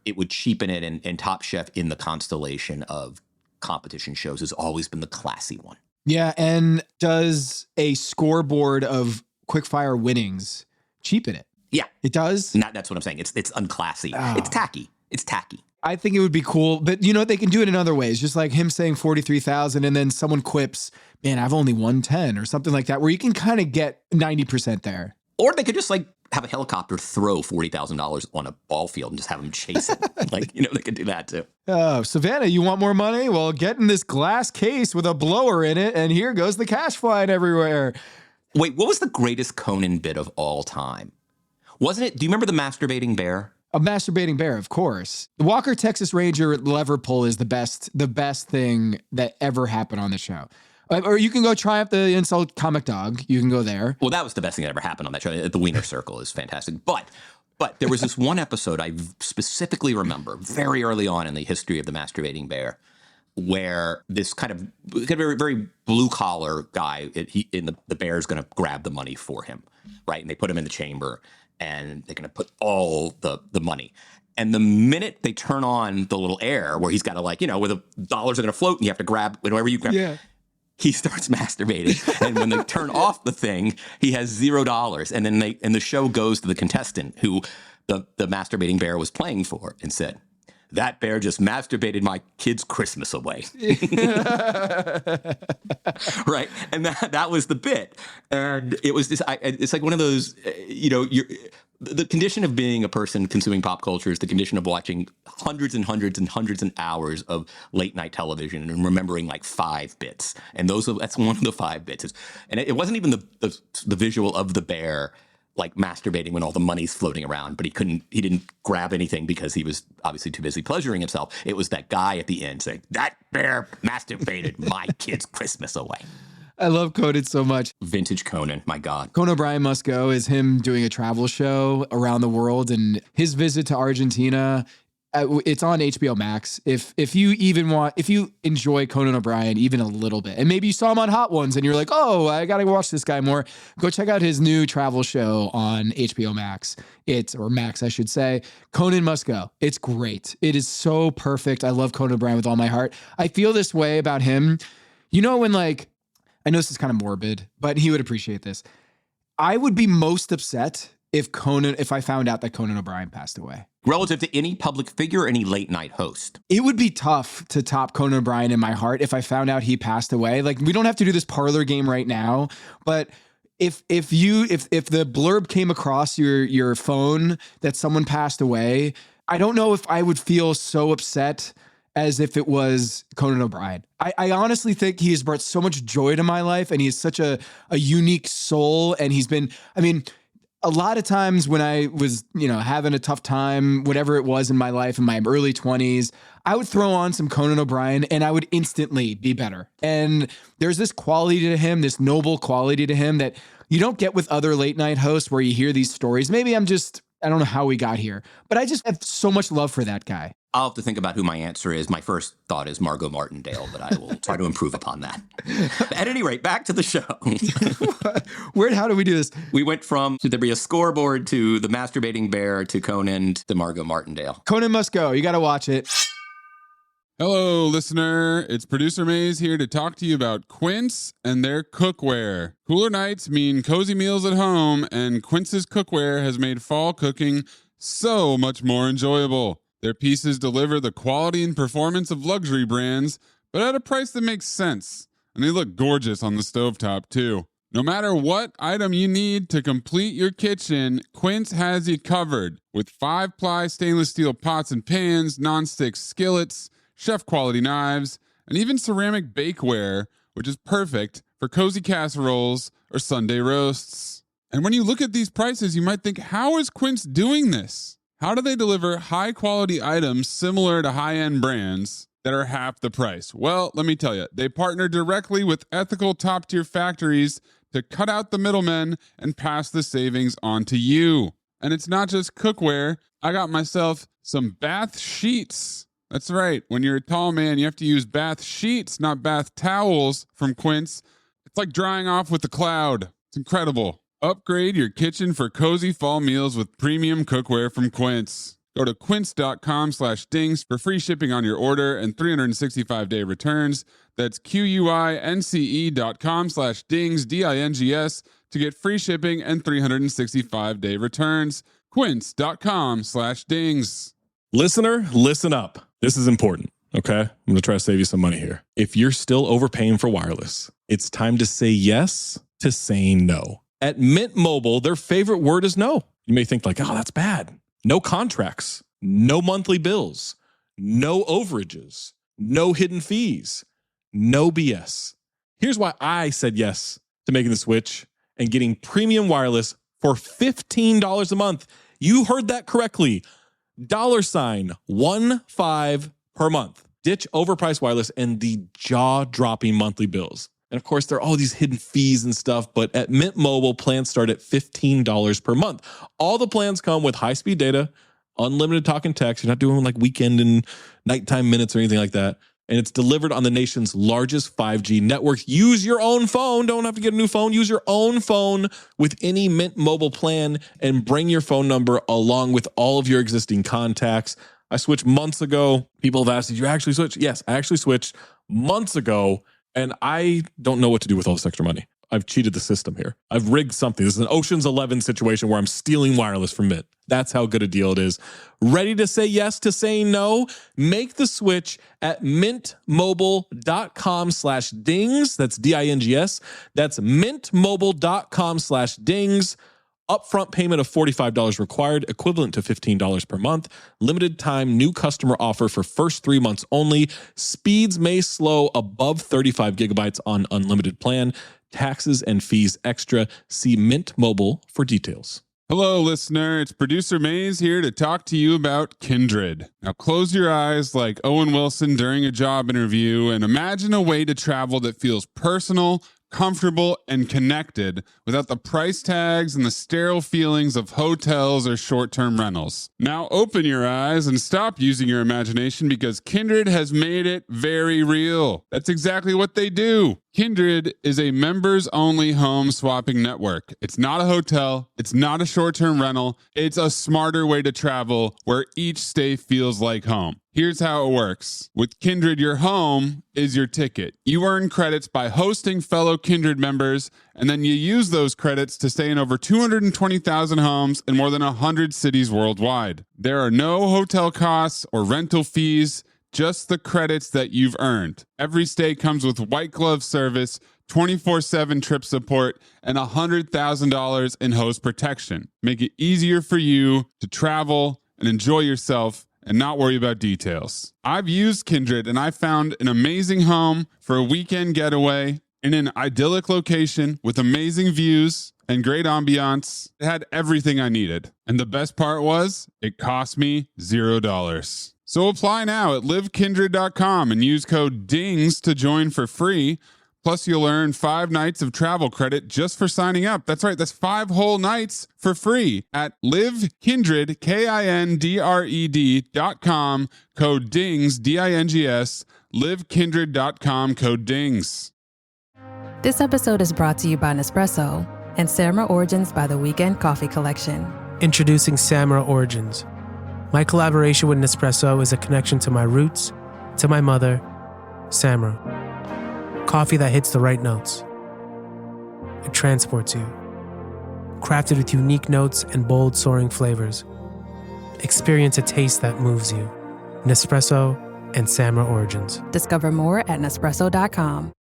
it would cheapen it, and Top Chef in the constellation of competition shows has always been the classy one. Yeah, and does a scoreboard of quickfire winnings cheapen it? Yeah. It does? That's what I'm saying. It's unclassy. Oh. It's tacky. It's tacky. I think it would be cool, but they can do it in other ways. Just like him saying 43,000 and then someone quips, man, I've only won 10 or something like that, where you can kind of get 90% there. Or they could just have a helicopter throw $40,000 on a ball field and just have them chase it. They could do that too. Oh, Savannah, you want more money? Well, get in this glass case with a blower in it, and here goes the cash flying everywhere. Wait, what was the greatest Conan bit of all time? Wasn't it? Do you remember the masturbating bear? A masturbating bear, of course. The Walker Texas Ranger lever pull is the best thing that ever happened on the show. Or you can go try out the insult comic dog. You can go there. Well, that was the best thing that ever happened on that show. The Wiener Circle is fantastic. But there was this one episode I specifically remember very early on in the history of the masturbating bear, where this kind of very, very blue collar guy, the bear's going to grab the money for him, right? And they put him in the chamber, and they're going to put all the money. And the minute they turn on the little air where he's got to where the dollars are going to float and you have to grab whatever you grab, he starts masturbating. And when they turn off the thing, he has $0. And then the show goes to the contestant who the masturbating bear was playing for and said, "That bear just masturbated my kid's Christmas away." Right. And that was the bit. And it was it's like one of those, the condition of being a person consuming pop culture is the condition of watching hundreds and hundreds and hundreds of hours of late night television and remembering like 5 bits. And that's one of the 5 bits. And it wasn't even the visual of the bear like masturbating when all the money's floating around, but he didn't grab anything because he was obviously too busy pleasuring himself. It was that guy at the end saying, "That bear masturbated my kid's Christmas away." I love Conan so much. Vintage Conan, my God. Conan O'Brien Must Go is him doing a travel show around the world, and his visit to Argentina, it's on HBO Max. If you enjoy Conan O'Brien even a little bit, and maybe you saw him on Hot Ones and you're like, oh, I got to watch this guy more, go check out his new travel show on HBO Max. Or Max, I should say. Conan Must Go. It's great. It is so perfect. I love Conan O'Brien with all my heart. I feel this way about him. When I know this is kind of morbid, but he would appreciate this. I would be most upset if I found out that Conan O'Brien passed away. Relative to any public figure or any late night host. It would be tough to top Conan O'Brien in my heart if I found out he passed away. Like, we don't have to do this parlor game right now, but if the blurb came across your phone that someone passed away, I don't know if I would feel so upset as if it was Conan O'Brien. I honestly think he has brought so much joy to my life, and he's such a unique soul. And he's been, a lot of times when I was, having a tough time, whatever it was in my life in my early 20s, I would throw on some Conan O'Brien and I would instantly be better. And there's this quality to him, this noble quality to him that you don't get with other late night hosts where you hear these stories. Maybe I don't know how we got here, but I just have so much love for that guy. I'll have to think about who my answer is. My first thought is Margot Martindale, but I will try to improve upon that. At any rate, back to the show. How do we do this? We went from there be a scoreboard to the masturbating bear to Conan to Margot Martindale. Conan Must Go. You got to watch it. Hello, listener. It's Producer Maze here to talk to you about Quince and their cookware. Cooler nights mean cozy meals at home, and Quince's cookware has made fall cooking so much more enjoyable. Their pieces deliver the quality and performance of luxury brands, but at a price that makes sense. And they look gorgeous on the stovetop, too. No matter what item you need to complete your kitchen, Quince has you covered. With 5-ply stainless steel pots and pans, nonstick skillets, chef-quality knives, and even ceramic bakeware, which is perfect for cozy casseroles or Sunday roasts. And when you look at these prices, you might think, how is Quince doing this? How do they deliver high-quality items similar to high-end brands that are half the price? Well, let me tell you, they partner directly with ethical top-tier factories to cut out the middlemen and pass the savings on to you. And it's not just cookware. I got myself some bath sheets. That's right. When you're a tall man, you have to use bath sheets, not bath towels from Quince. It's like drying off with a cloud. It's incredible. Upgrade your kitchen for cozy fall meals with premium cookware from Quince. Go to quince.com/dings for free shipping on your order and 365-day returns. That's QUINCE.com/dings, DINGS, to get free shipping and 365-day returns. Quince.com/dings. Listener, listen up. This is important, okay? I'm going to try to save you some money here. If you're still overpaying for wireless, it's time to say yes to saying no. At Mint Mobile, their favorite word is no. You may think like, oh, that's bad. No contracts, no monthly bills, no overages, no hidden fees, no BS. Here's why I said yes to making the switch and getting premium wireless for $15 a month. You heard that correctly. $15 per month. Ditch overpriced wireless and the jaw-dropping monthly bills. And of course, there are all these hidden fees and stuff, but at Mint Mobile, plans start at $15 per month. All the plans come with high-speed data, unlimited talk and text. You're not doing like weekend and nighttime minutes or anything like that. and it's delivered on the nation's largest 5G network. Use your own phone. Don't have to get a new phone. Use your own phone with any Mint Mobile plan and bring your phone number along with all of your existing contacts. I switched months ago. People have asked, did you actually switch? Yes, I actually switched months ago, and I don't know what to do with all this extra money. I've cheated the system here. I've rigged something. This is an Ocean's 11 situation where I'm stealing wireless from Mint. That's how good a deal it is. Ready to say yes to saying no? Make the switch at mintmobile.com/dings. That's DINGS. That's mintmobile.com/dings. Upfront payment of $45 required, equivalent to $15 per month. Limited time new customer offer for first 3 months only. Speeds may slow above 35 gigabytes on unlimited plan. Taxes and fees extra. See Mint Mobile for details. Hello, listener. It's producer Maze here to talk to you about Kindred. Now, close your eyes like Owen Wilson during a job interview and imagine a way to travel that feels personal, comfortable, and connected without the price tags and the sterile feelings of hotels or short-term rentals. Now open your eyes and stop using your imagination because Kindred has made it very real. That's exactly what they do. Kindred is a members-only home swapping network. It's not a hotel. It's not a short-term rental. It's a smarter way to travel where each stay feels like home. Here's how it works. With Kindred, your home is your ticket. You earn credits by hosting fellow Kindred members, and then you use those credits to stay in over 220,000 homes in more than 100 cities worldwide. There are no hotel costs or rental fees, just the credits that you've earned. Every stay comes with white glove service, 24/7 trip support, and $100,000 in host protection. Make it easier for you to travel and enjoy yourself and not worry about details. I've used Kindred and I found an amazing home for a weekend getaway in an idyllic location with amazing views and great ambiance. It had everything I needed. And the best part was, it cost me $0. So apply now at livekindred.com and use code DINGS to join for free. Plus, you'll earn 5 nights of travel credit just for signing up. That's right, that's 5 whole nights for free at livekindred, KINDRED.com, code DINGS, DINGS, livekindred.com, code DINGS. This episode is brought to you by Nespresso and Samra Origins by the Weekend Coffee Collection. Introducing Samra Origins. My collaboration with Nespresso is a connection to my roots, to my mother, Samra. Coffee that hits the right notes. It transports you. Crafted with unique notes and bold soaring flavors. Experience a taste that moves you. Nespresso and Samra Origins. Discover more at Nespresso.com.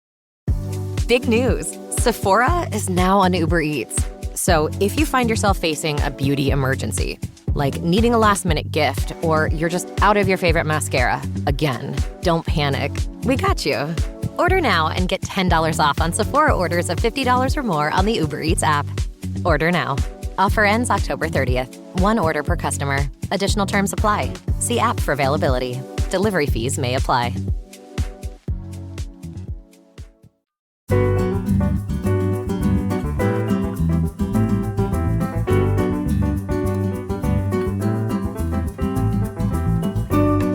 Big news. Sephora is now on Uber Eats. So if you find yourself facing a beauty emergency, like needing a last-minute gift, or you're just out of your favorite mascara, again, don't panic. We got you. Order now and get $10 off on Sephora orders of $50 or more on the Uber Eats app. Order now. Offer ends October 30th. 1 order per customer. Additional terms apply. See app for availability. Delivery fees may apply.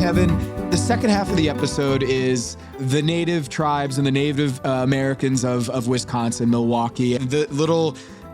Kevin, the second half of the episode is the native tribes and the Native Americans of Wisconsin, Milwaukee. The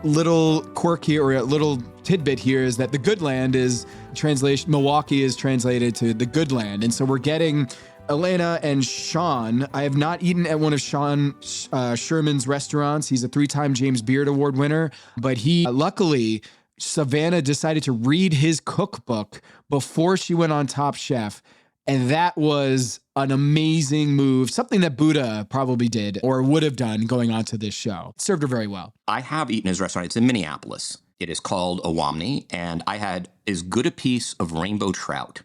little quirk here, or a little tidbit here, is that the good land is translation. Milwaukee is translated to the good land. And so we're getting Elena and Sean. I have not eaten at one of Sean Sherman's restaurants. He's a 3-time James Beard Award winner, but luckily, Savannah decided to read his cookbook before she went on Top Chef. And that was an amazing move, something that Buddha probably did or would have done going on to this show. It served her very well. I have eaten his restaurant. It's in Minneapolis. It is called Awamni, and I had as good a piece of rainbow trout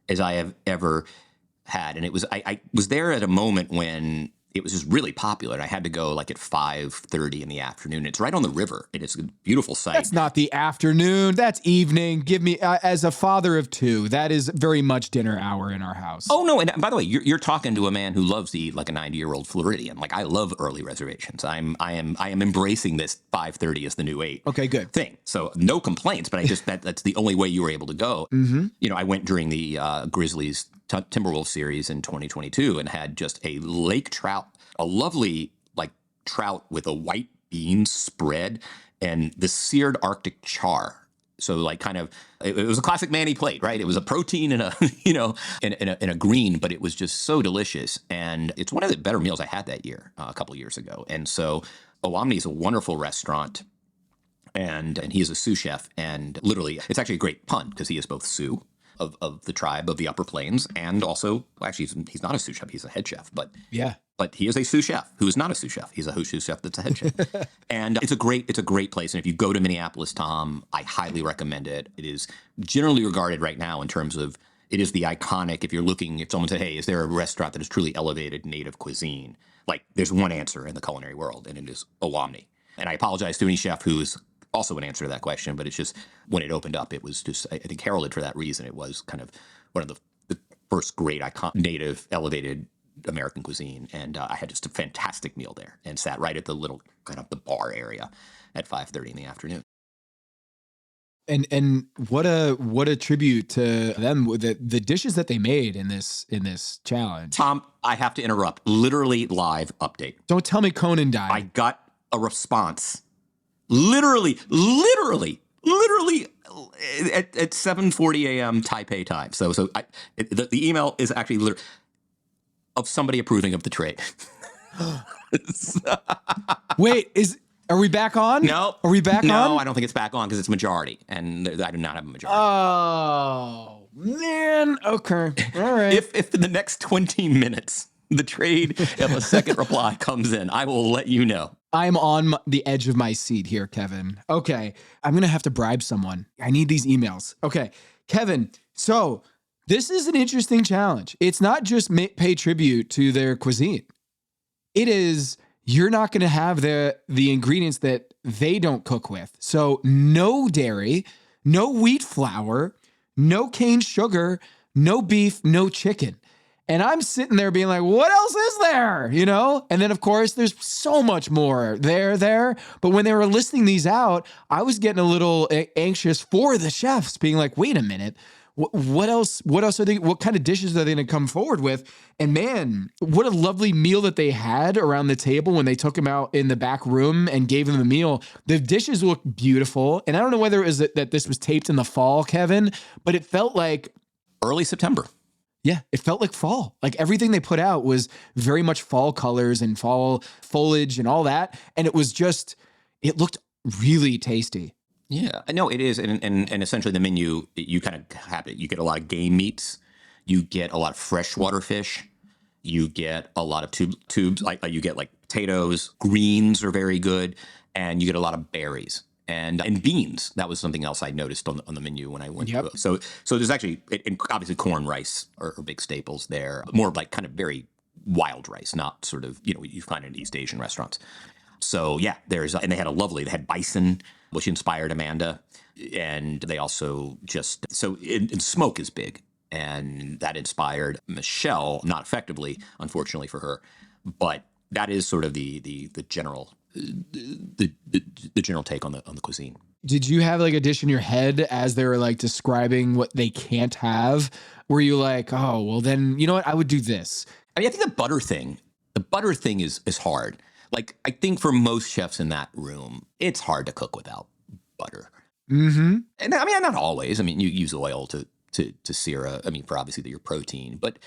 as I have ever had. And it was I was there at a moment when it was just really popular. I had to go like at 5:30 in the afternoon. It's right on the river. It is a beautiful site. That's not the afternoon. That's evening. Give me, as a father of 2, that is very much dinner hour in our house. Oh, no. And by the way, you're talking to a man who loves to eat like a 90-year-old Floridian. Like, I love early reservations. I am embracing this 5:30 as the new 8. Okay, good. Thing. So no complaints, but that's the only way you were able to go. Mm-hmm. You know, I went during the Grizzlies Timberwolves series in 2022 and had just a lake trout, a lovely like trout with a white bean spread and the seared Arctic char. So like kind of, it was a classic Manny plate, right? It was a protein and a, in a green, but it was just so delicious. And it's one of the better meals I had that year, a couple years ago. And so Owamni is a wonderful restaurant. And he is a sous chef. And literally, it's actually a great pun because he is both Sioux of the tribe of the Upper Plains. And also, actually, he's not a sous chef. He's a head chef. But yeah. But he is a sous chef who is not a sous chef. He's a sous chef that's a head chef. And it's a great place. And if you go to Minneapolis, Tom, I highly recommend it. It is generally regarded right now in terms of, it is the iconic, if someone said, hey, is there a restaurant that is truly elevated native cuisine? Like, there's one answer in the culinary world, and it is Owamni. And I apologize to any chef who is also an answer to that question, but it's just, when it opened up, it was just, I think, heralded for that reason. It was kind of one of the first great native elevated American cuisine, and I had just a fantastic meal there and sat right at the little kind of the bar area at 5:30 in the afternoon. And what a tribute to them with the dishes that they made in this challenge. Tom, I have to interrupt. Literally live update. Don't tell me Conan died. I got a response. Literally at 7:40 a.m. Taipei time. So the email is actually literally of somebody approving of the trade. Wait, are we back on? No. Are we back on? No, I don't think it's back on because it's majority, and I do not have a majority. Oh, man. Okay. All right. If in the next 20 minutes the trade of a second reply comes in, I will let you know. I'm on the edge of my seat here, Kevin. Okay. I'm going to have to bribe someone. I need these emails. Okay. Kevin, so this is an interesting challenge. It's not just pay tribute to their cuisine. It is, you're not going to have the ingredients that they don't cook with. So no dairy, no wheat flour, no cane sugar, no beef, no chicken. And I'm sitting there being like, what else is there? And then of course there's so much more there. But when they were listing these out, I was getting a little anxious for the chefs, being like, wait a minute. What else are they, what kind of dishes are they going to come forward with? And man, what a lovely meal that they had around the table when they took him out in the back room and gave him the meal. The dishes look beautiful. And I don't know whether it was that this was taped in the fall, Kevin, but it felt like early September. Yeah, it felt like fall. Like everything they put out was very much fall colors and fall foliage and all that. And it looked really tasty. Yeah, no, it is. And essentially the menu, you kind of have it. You get a lot of game meats. You get a lot of freshwater fish. You get a lot of tubes. Like you get like potatoes. Greens are very good. And you get a lot of berries. And beans. That was something else I noticed on the menu when I went to it. So there's actually, and obviously corn, rice are big staples there. More like kind of very wild rice, not sort of, you find in East Asian restaurants. So yeah, and they had bison, which inspired Amanda. And they also and smoke is big. And that inspired Michelle, not effectively, unfortunately for her. But that is sort of the general the general take on the cuisine. Did you have like a dish in your head as they were like describing what they can't have? Were you like, oh, well then, you know what? I would do this. I mean, I think the butter thing is hard. Like, I think for most chefs in that room, it's hard to cook without butter. Mm-hmm. And I mean, not always. I mean, you use oil to sear for obviously your protein, but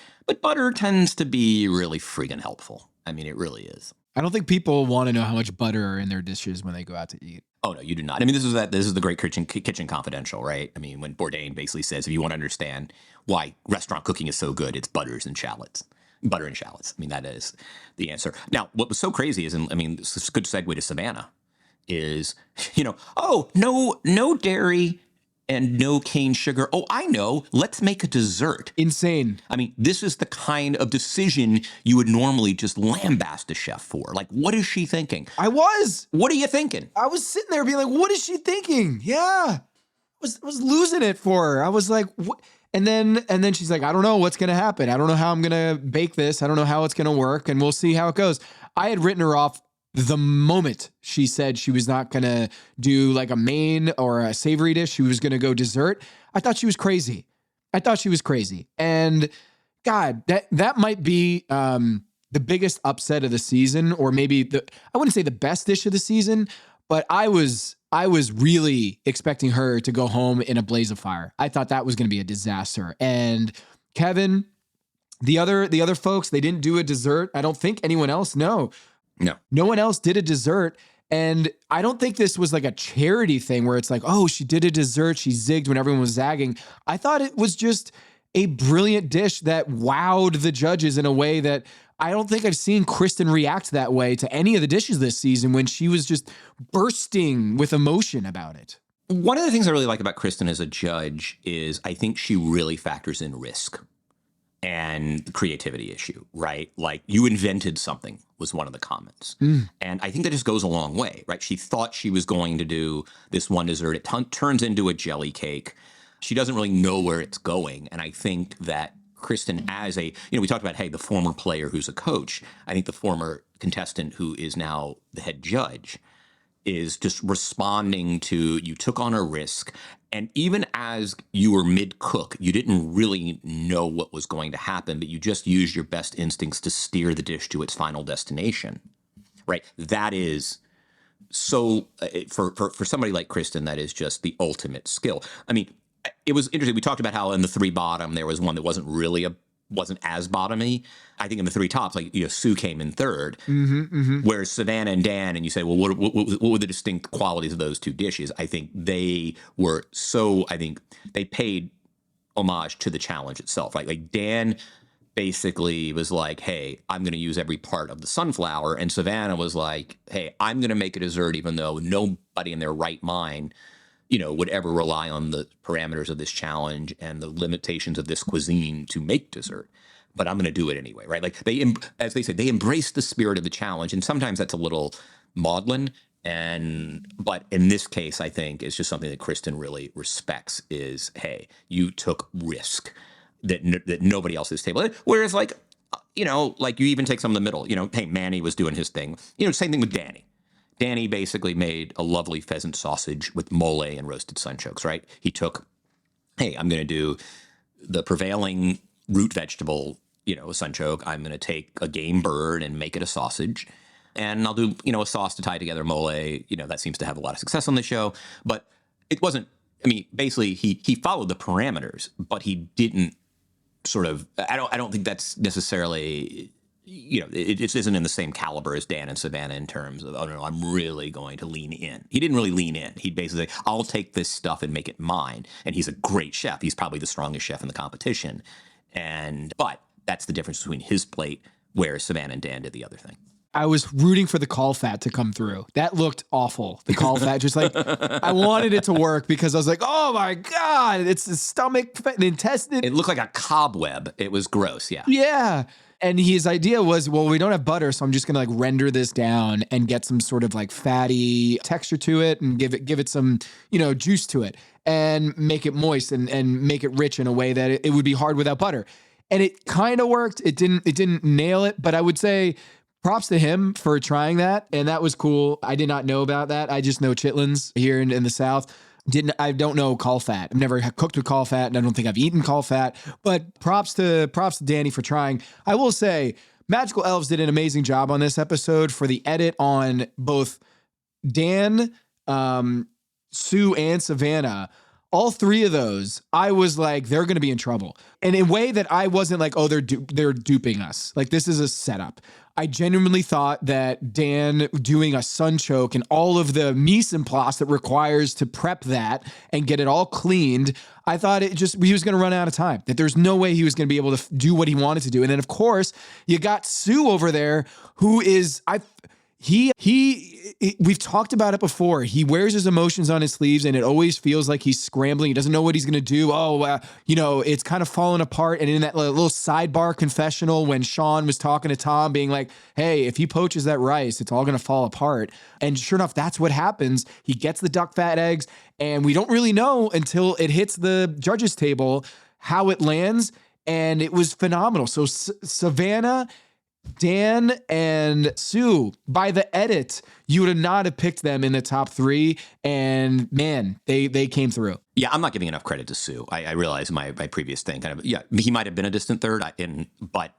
butter tends to be really friggin' helpful. I mean, it really is. I don't think people want to know how much butter are in their dishes when they go out to eat. Oh no, you do not. I mean, this is the great kitchen confidential, right? I mean, when Bourdain basically says, if you want to understand why restaurant cooking is so good, it's butter and shallots. I mean, that is the answer. Now, what was so crazy is, this is a good segue to Savannah, is, no dairy and no cane sugar. Oh, I know. Let's make a dessert. Insane. I mean, this is the kind of decision you would normally just lambast a chef for. Like, what is she thinking? I was. What are you thinking? I was sitting there being like, what is she thinking? Yeah. I was losing it for her. I was like, what? And then she's like, I don't know what's going to happen. I don't know how I'm going to bake this. I don't know how it's going to work, and we'll see how it goes. I had written her off the moment she said she was not going to do like a main or a savory dish. She was going to go dessert. I thought she was crazy. And God, that might be the biggest upset of the season, or maybe I wouldn't say the best dish of the season, but I was really expecting her to go home in a blaze of fire. I thought that was going to be a disaster. And Kevin, the other folks, they didn't do a dessert. I don't think anyone else. No one else did a dessert. And I don't think this was like a charity thing where it's like, oh, she did a dessert, she zigged when everyone was zagging. I thought it was just a brilliant dish that wowed the judges in a way that I don't think I've seen Kristen react that way to any of the dishes this season, when she was just bursting with emotion about it. One of the things I really like about Kristen as a judge is I think she really factors in risk and the creativity issue, right? Like, you invented something was one of the comments. And I think that just goes a long way, right? She thought she was going to do this one dessert. It turns into a jelly cake. She doesn't really know where it's going. And I think that Kristen, as we talked about, hey, the former player who's a coach, I think the former contestant who is now the head judge is just responding to, you took on a risk. And even as you were mid-cook, you didn't really know what was going to happen, but you just used your best instincts to steer the dish to its final destination, right? That is so, for somebody like Kristen, that is just the ultimate skill. I mean, it was interesting. We talked about how in the three bottom, there was one that wasn't as bottomy. I think in the three tops, like, Sue came in third, whereas Savannah and Dan, and you say, well, what were the distinct qualities of those two dishes? I think they paid homage to the challenge itself. Like Dan basically was like, hey, I'm going to use every part of the sunflower. And Savannah was like, hey, I'm going to make a dessert, even though nobody in their right mind would ever rely on the parameters of this challenge and the limitations of this cuisine to make dessert. But I'm going to do it anyway, right? Like, as they say, they embrace the spirit of the challenge. And sometimes that's a little maudlin. But in this case, I think it's just something that Kristen really respects is, hey, you took risk that nobody else at this table. Whereas like you even take some in the middle, hey, Manny was doing his thing. Same thing with Danny. Danny basically made a lovely pheasant sausage with mole and roasted sunchokes, right? He took, hey, I'm going to do the prevailing root vegetable, sunchoke. I'm going to take a game bird and make it a sausage. And I'll do, a sauce to tie together mole. That seems to have a lot of success on the show. But it wasn't, basically he followed the parameters, but he didn't sort of, I don't think that's necessarily... it just isn't in the same caliber as Dan and Savannah in terms of, oh, no, I'm really going to lean in. He didn't really lean in. He'd basically say, I'll take this stuff and make it mine. And he's a great chef. He's probably the strongest chef in the competition. But that's the difference between his plate, whereas Savannah and Dan did the other thing. I was rooting for the caul fat to come through. That looked awful. The caul fat, just like, I wanted it to work because I was like, oh my God, it's the stomach, the intestine. It looked like a cobweb. It was gross, yeah. Yeah. And his idea was, well, we don't have butter, so I'm just gonna render this down and get some sort of fatty texture to it and give it some, juice to it and make it moist and make it rich in a way that it would be hard without butter. And it kind of worked. It didn't nail it, but I would say props to him for trying that. And that was cool. I did not know about that. I just know chitlins here in the South. I don't know caul fat. I've never cooked with caul fat, and I don't think I've eaten caul fat. But props to Danny for trying. I will say, Magical Elves did an amazing job on this episode for the edit on both Dan, Sue, and Savannah. All three of those, I was like, they're going to be in trouble. And in a way that I wasn't like, oh, they're duping us. Like, this is a setup. I genuinely thought that Dan doing a sunchoke and all of the mise en place that requires to prep that and get it all cleaned, I thought he was going to run out of time, that there's no way he was going to be able to do what he wanted to do. And then, of course, you got Sue over there, who is, we've talked about it before. He wears his emotions on his sleeves, and it always feels like he's scrambling. He doesn't know what he's going to do. It's kind of falling apart. And in that little sidebar confessional when Sean was talking to Tom, being like, hey, if he poaches that rice, it's all going to fall apart. And sure enough, that's what happens. He gets the duck fat eggs, and we don't really know until it hits the judges' table how it lands. And it was phenomenal. So Savannah Dan and Sue, by the edit, you would not have picked them in the top 3. And man, they came through. Yeah, I'm not giving enough credit to Sue. I realize my previous thing kind of, yeah, he might have been a distant third, but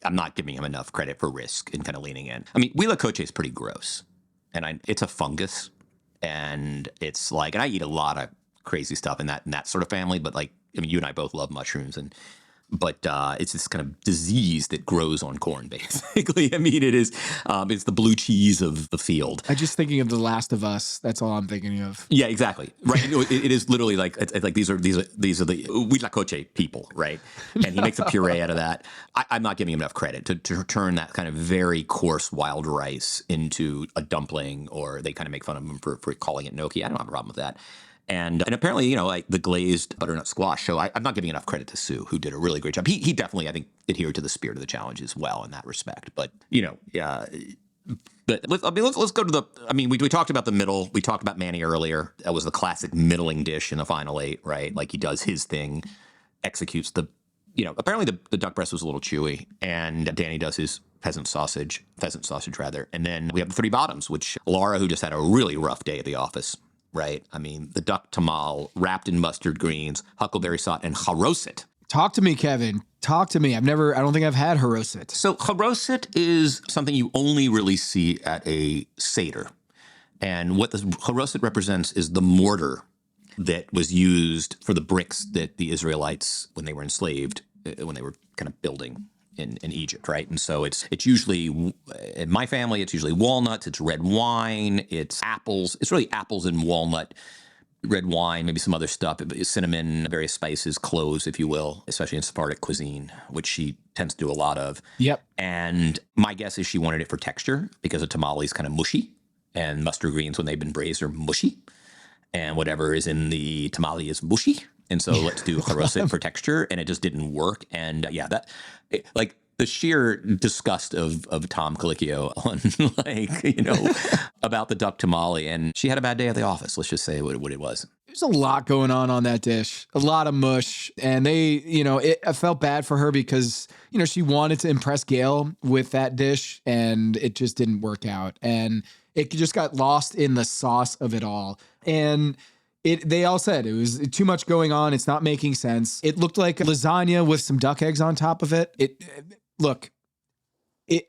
I'm not giving him enough credit for risk and kind of leaning in. I mean, huitlacoche is pretty gross. And it's a fungus. And it's like, and I eat a lot of crazy stuff in that sort of family, but like, I mean, you and I both love mushrooms, but it's this kind of disease that grows on corn, basically. I mean, it's the blue cheese of the field. I'm just thinking of The Last of Us. That's all I'm thinking of. Yeah, exactly. Right. It is literally like, it's like these are the huitlacoche people, right? And he makes a puree out of that. I'm not giving him enough credit to turn that kind of very coarse wild rice into a dumpling, or they kind of make fun of him for calling it gnocchi. I don't have a problem with that. And apparently, like the glazed butternut squash. So I'm not giving enough credit to Sue, who did a really great job. He definitely, I think, adhered to the spirit of the challenge as well in that respect. But, yeah. But let's go to we talked about the middle. We talked about Manny earlier. That was the classic middling dish in the final 8, right? Like he does his thing, executes apparently the duck breast was a little chewy, and Danny does his pheasant sausage rather. And then we have the 3 bottoms, which Laura, who just had a really rough day at the office. Right. I mean, the duck tamal wrapped in mustard greens, huckleberry sauce, and haroset. Talk to me, Kevin. Talk to me. I don't think I've had haroset. So haroset is something you only really see at a Seder. And what the haroset represents is the mortar that was used for the bricks that the Israelites, when they were enslaved, when they were kind of building in Egypt, right? And so it's usually, in my family, it's usually walnuts, it's red wine, it's apples. It's really apples and walnut, red wine, maybe some other stuff, cinnamon, various spices, cloves, if you will, especially in Sephardic cuisine, which she tends to do a lot of. Yep. And my guess is she wanted it for texture because a tamale is kind of mushy, and mustard greens, when they've been braised, are mushy. And whatever is in the tamale is mushy. And so let's do haroset for texture, and it just didn't work. And like the sheer disgust of Tom Colicchio on about the duck tamale, and she had a bad day at the office. Let's just say what it was. There's a lot going on that dish, a lot of mush, and I felt bad for her because she wanted to impress Gail with that dish, and it just didn't work out, and it just got lost in the sauce of it all, and. They all said it was too much going on. It's not making sense. It looked like lasagna with some duck eggs on top of it.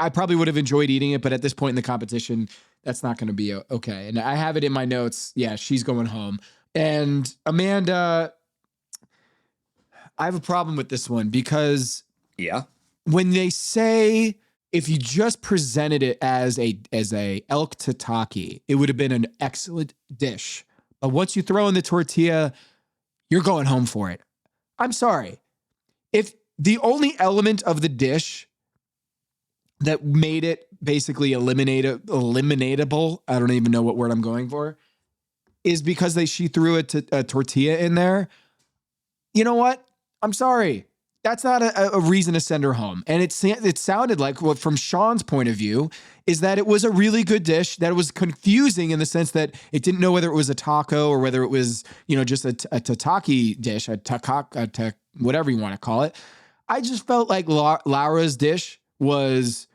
I probably would have enjoyed eating it, but at this point in the competition, that's not going to be okay. And I have it in my notes. Yeah, she's going home. And Amanda, I have a problem with this one because when they say if you just presented it as a elk tataki, it would have been an excellent dish. But once you throw in the tortilla, you're going home for it. I'm sorry. If the only element of the dish that made it basically eliminatable, I don't even know what word I'm going for, is because she threw a tortilla in there, you know what? I'm sorry. That's not a reason to send her home. And it sounded like, from Sean's point of view, is that it was a really good dish, that it was confusing in the sense that it didn't know whether it was a taco or whether it was, just a tataki dish, whatever you want to call it. I just felt like Laura's dish was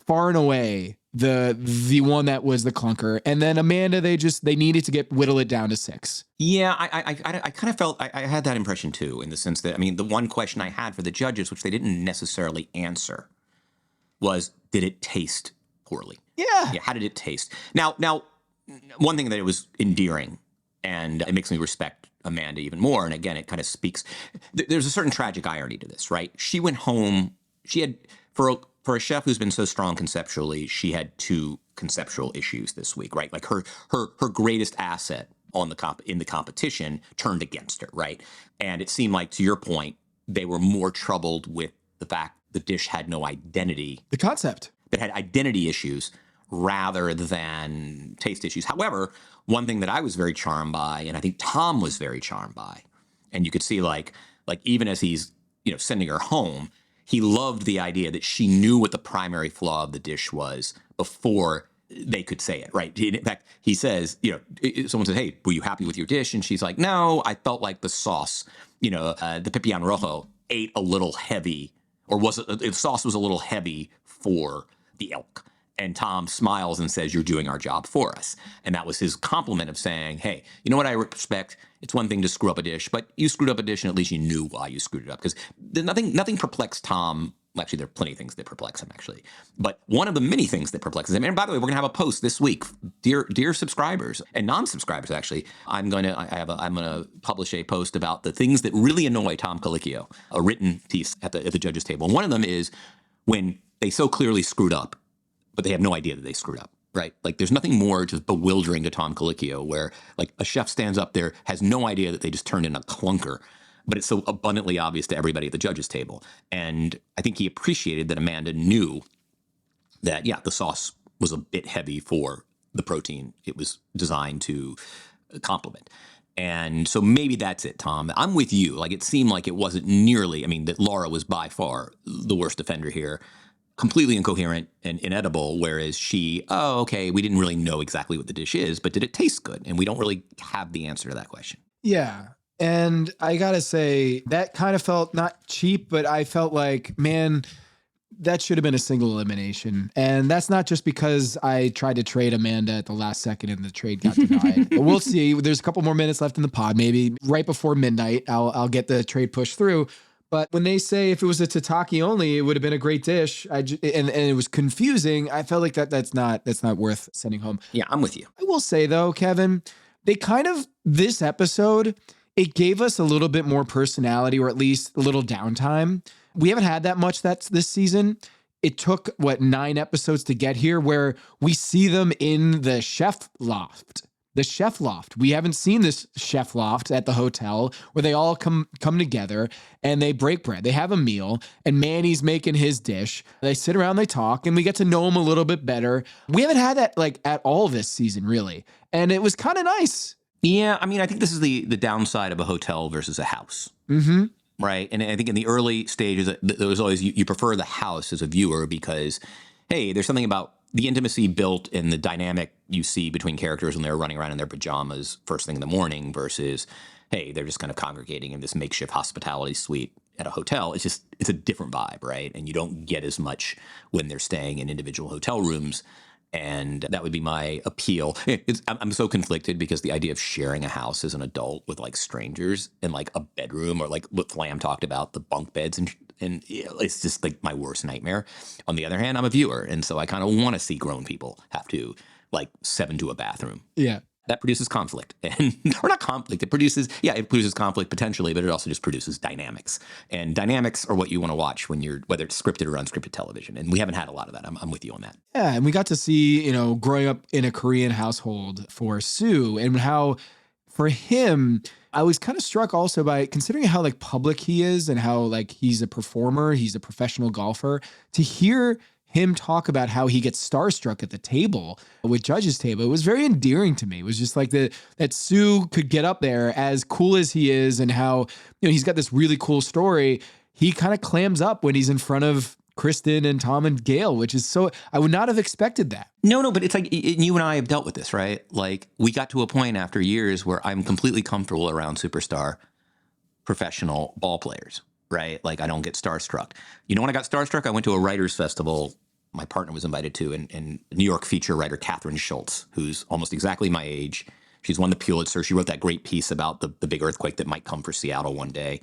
far and away the one that was the clunker. And then Amanda, they needed to whittle it down to 6. Yeah, I kind of felt I had that impression too, in the sense that, the one question I had for the judges, which they didn't necessarily answer, was, did it taste poorly? Yeah. How did it taste? Now, one thing that it was endearing, and it makes me respect Amanda even more. And again, it kind of speaks. There's a certain tragic irony to this, right? She went home. She had, for a chef who's been so strong conceptually, she had 2 conceptual issues this week, right? Like her greatest asset in the competition turned against her, right? And it seemed like, to your point, they were more troubled with the fact the dish had no identity. The concept. That had identity issues rather than taste issues. However, one thing that I was very charmed by, and I think Tom was very charmed by, and you could see like even as he's sending her home, he loved the idea that she knew what the primary flaw of the dish was before they could say it, right? In fact, he says, someone says, "Hey, were you happy with your dish?" And she's like, "No, I felt like the sauce, the pipián rojo ate a little heavy Or was it, the sauce was a little heavy for the elk? And Tom smiles and says, you're doing our job for us. And that was his compliment of saying, hey, you know what I respect? It's one thing to screw up a dish, but you screwed up a dish and at least you knew why you screwed it up. Because nothing perplexed Tom. Actually, there are plenty of things that perplex him, actually. But one of the many things that perplexes him, and by the way, we're going to have a post this week, dear subscribers and non-subscribers, actually. I'm going to publish a post about the things that really annoy Tom Colicchio, a written piece at the judges' table. And one of them is when they so clearly screwed up, but they have no idea that they screwed up, right? Like, there's nothing more just bewildering to Tom Colicchio where, like, a chef stands up there, has no idea that they just turned in a clunker, but it's so abundantly obvious to everybody at the judges' table. And I think he appreciated that Amanda knew that, yeah, the sauce was a bit heavy for the protein it was designed to complement. And so maybe that's it, Tom. I'm with you. Like, it seemed like it wasn't nearly, I mean, that Laura was by far the worst offender here. Completely incoherent and inedible, whereas she, okay, we didn't really know exactly what the dish is, but did it taste good? And we don't really have the answer to that question. Yeah. And I gotta say, that kind of felt not cheap, but I felt like, man, that should have been a single elimination. And that's not just because I tried to trade Amanda at the last second and the trade got denied. But we'll see. There's a couple more minutes left in the pod. Maybe right before midnight, I'll get the trade pushed through. But when they say if it was a tataki only, it would have been a great dish, and it was confusing, I felt like that's not worth sending home. Yeah, I'm with you. I will say though, Kevin, they kind of, this episode, it gave us a little bit more personality, or at least a little downtime. We haven't had that much this season. It took, 9 episodes to get here, where we see them in the chef loft. The chef loft. We haven't seen this chef loft at the hotel where they all come together and they break bread. They have a meal and Manny's making his dish. They sit around, they talk, and we get to know them a little bit better. We haven't had that at all this season, really. And it was kind of nice. Yeah, I mean, I think this is the downside of a hotel versus a house. Mm-hmm. Right. And I think in the early stages, there was always, you prefer the house as a viewer because, hey, there's something about the intimacy built in the dynamic you see between characters when they're running around in their pajamas first thing in the morning versus, hey, they're just kind of congregating in this makeshift hospitality suite at a hotel. It's a different vibe, right? And you don't get as much when they're staying in individual hotel rooms. And that would be my appeal. I'm so conflicted because the idea of sharing a house as an adult with like strangers in like a bedroom, or like what Flam talked about, the bunk beds, and it's just like my worst nightmare. On the other hand, I'm a viewer, and so I kind of want to see grown people have to like 7 to a bathroom. Yeah. That produces conflict, or not conflict. It produces conflict potentially, but it also just produces dynamics. And dynamics are what you want to watch when whether it's scripted or unscripted television. And we haven't had a lot of that. I'm with you on that. Yeah, and we got to see, growing up in a Korean household for Soo, and how for him, I was kind of struck also by considering how like public he is and how like he's a performer, he's a professional golfer, to hear him talk about how he gets starstruck at the table with judges' table. It was very endearing to me. It was just like that Soo could get up there as cool as he is, and how, he's got this really cool story. He kind of clams up when he's in front of Kristen and Tom and Gail, which is so, I would not have expected that. No, but it's like, you and I have dealt with this, right? Like, we got to a point after years where I'm completely comfortable around superstar professional ball players, right? Like, I don't get starstruck. When I got starstruck, I went to a writers' festival my partner was invited to, and New York feature writer Catherine Schultz, who's almost exactly my age. She's won the Pulitzer. She wrote that great piece about the big earthquake that might come for Seattle one day.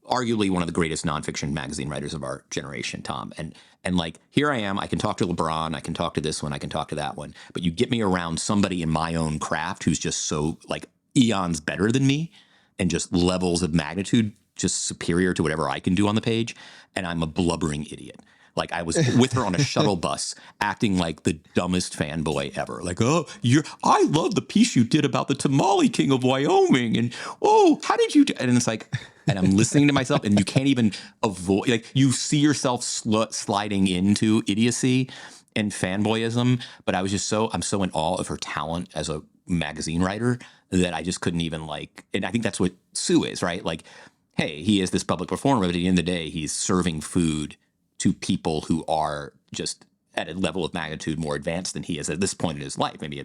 Arguably one of the greatest nonfiction magazine writers of our generation, Tom. And like, here I am, I can talk to LeBron, I can talk to this one, I can talk to that one. But you get me around somebody in my own craft who's just so like eons better than me, and just levels of magnitude just superior to whatever I can do on the page, and I'm a blubbering idiot. Like, I was with her on a shuttle bus acting like the dumbest fanboy ever. Like, I love the piece you did about the Tamale King of Wyoming. And, how did you do? And it's like, and I'm listening to myself, and you can't even avoid, like, you see yourself sliding into idiocy and fanboyism. But I'm so in awe of her talent as a magazine writer that I just couldn't even and I think that's what Soo is, right? Like, hey, he is this public performer, but at the end of the day, he's serving food to people who are just at a level of magnitude more advanced than he is at this point in his life. Maybe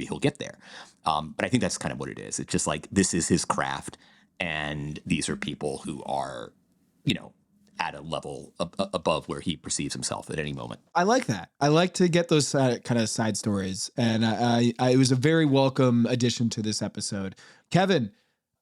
he'll get there. But I think that's kind of what it is. It's just like, this is his craft, and these are people who are, at a level above where he perceives himself at any moment. I like that. I like to get those kind of side stories. And it was a very welcome addition to this episode. Kevin,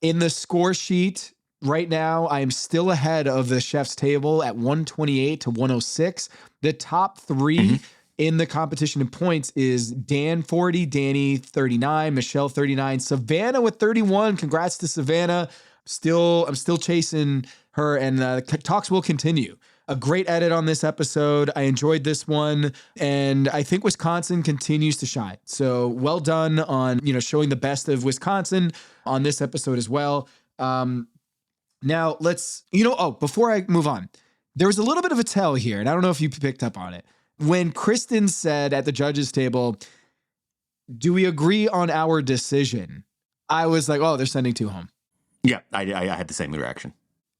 in the score sheet right now, I am still ahead of the chef's table at 128 to 106. The top three in the competition in points is Dan 40, Danny 39, Michelle 39, Savannah with 31. Congrats to Savannah. I'm still chasing her, and talks will continue. A great edit on this episode. I enjoyed this one, and I think Wisconsin continues to shine. So well done on showing the best of Wisconsin on this episode as well. Now let's before I move on, there was a little bit of a tell here, and I don't know if you picked up on it. When Kristen said at the judges' table, "Do we agree on our decision?" I was like, "Oh, they're sending two home." Yeah, I had the same reaction.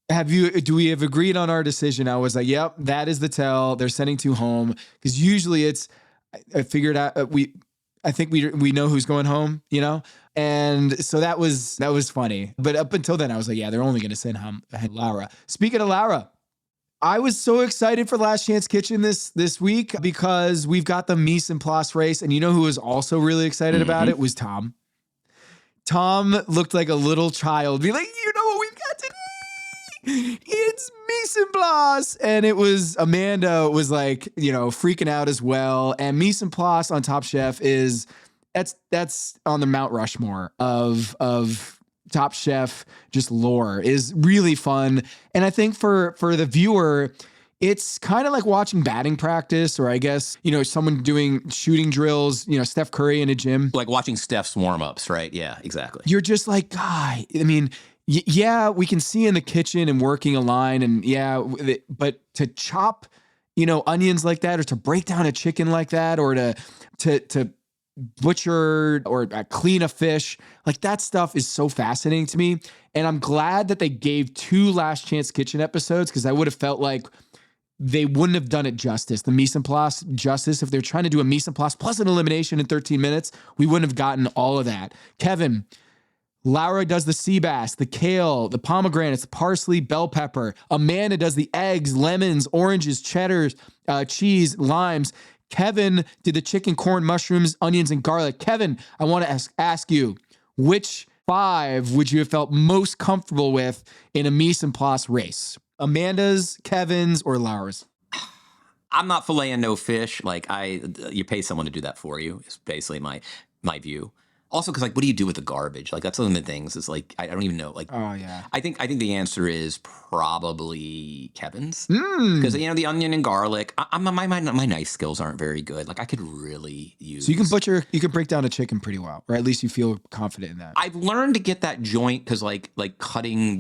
Do we have agreed on our decision? I was like, "Yep, that is the tell. They're sending two home." Because usually I figured out I think we know who's going home, and so that was funny. But up until then, I was like, "Yeah, they're only going to send home Laura." Speaking of Laura, I was so excited for Last Chance Kitchen this week because we've got the mise en place race, and who was also really excited about it was Tom. Tom looked like a little child, be like, "You know what we've got today? It's mise en place." And it was, Amanda was like, freaking out as well. And mise en place on Top Chef that's on the Mount Rushmore of Top Chef, just lore, is really fun. And I think for the viewer, it's kind of like watching batting practice, or I guess, someone doing shooting drills, Steph Curry in a gym. Like watching Steph's warm-ups, right? Yeah, exactly. You're just like, God, I mean, yeah, we can see in the kitchen and working a line, and but to chop, onions like that, or to break down a chicken like that, or to butcher or clean a fish, like that stuff is so fascinating to me. And I'm glad that they gave 2 Last Chance Kitchen episodes, because I would have felt like they wouldn't have done it justice, the mise en place justice. If they're trying to do a mise en place plus an elimination in 13 minutes, we wouldn't have gotten all of that. Kevin, Laura does the sea bass, the kale, the pomegranates, the parsley, bell pepper. Amanda does the eggs, lemons, oranges, cheddars, cheese, limes. Kevin did the chicken, corn, mushrooms, onions, and garlic. Kevin, I want to ask you, which 5 would you have felt most comfortable with in a mise en place race? Amanda's, Kevin's, or Laura's? I'm not filleting no fish. Like you pay someone to do that for you. Is basically my view. Also, because what do you do with the garbage? That's one of the things. Is I don't even know. Oh yeah. I think the answer is probably Kevin's, because the onion and garlic. My knife skills aren't very good. I could really use. So you can break down a chicken pretty well, or at least you feel confident in that. I've learned to get that joint, because like cutting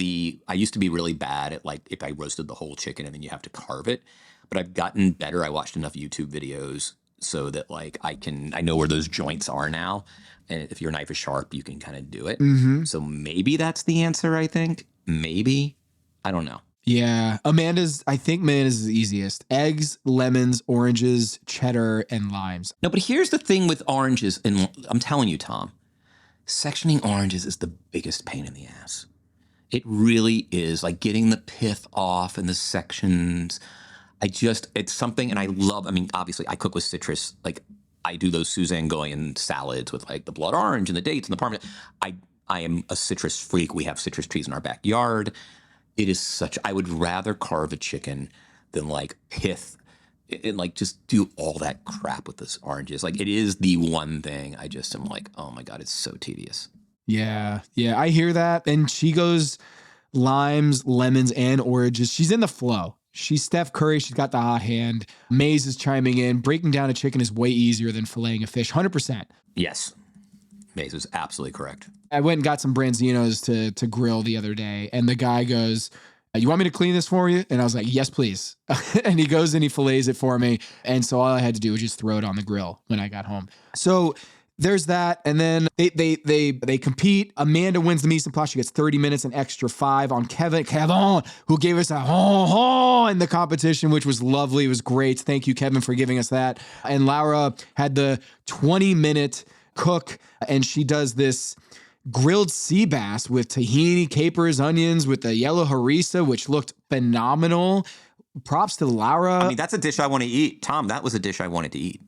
I used to be really bad at if I roasted the whole chicken and then you have to carve it, but I've gotten better. I watched enough YouTube videos so that I know where those joints are now. And if your knife is sharp, you can kind of do it. Mm-hmm. So maybe that's the answer, I think. Maybe. I don't know. Yeah. I think Amanda's is the easiest. Eggs, lemons, oranges, cheddar, and limes. No, but here's the thing with oranges. And I'm telling you, Tom, sectioning oranges is the biggest pain in the ass. It really is. Getting the pith off and the sections. It's something, and I love, obviously I cook with citrus. I do those Suzanne Goyen salads with the blood orange and the dates and the parmesan. I am a citrus freak. We have citrus trees in our backyard. It is I would rather carve a chicken than pith and just do all that crap with this oranges. It is the one thing I just am oh my God, it's so tedious. Yeah. Yeah. I hear that. And she goes limes, lemons, and oranges. She's in the flow. She's Steph Curry. She's got the hot hand. Maze is chiming in. Breaking down a chicken is way easier than filleting a fish. 100%. Yes. Maze is absolutely correct. I went and got some branzinos to grill the other day. And the guy goes, "You want me to clean this for you?" And I was like, "Yes, please." And he goes and he fillets it for me. And so all I had to do was just throw it on the grill when I got home. So there's that. And then they compete. Amanda wins the mise en place. She gets 30 minutes, an extra 5 on Kevin, who gave us a ho in the competition, which was lovely. It was great. Thank you, Kevin, for giving us that. And Laura had the 20-minute cook, and she does this grilled sea bass with tahini, capers, onions, with the yellow harissa, which looked phenomenal. Props to Laura. I mean, that's a dish I want to eat. Tom, that was a dish I wanted to eat.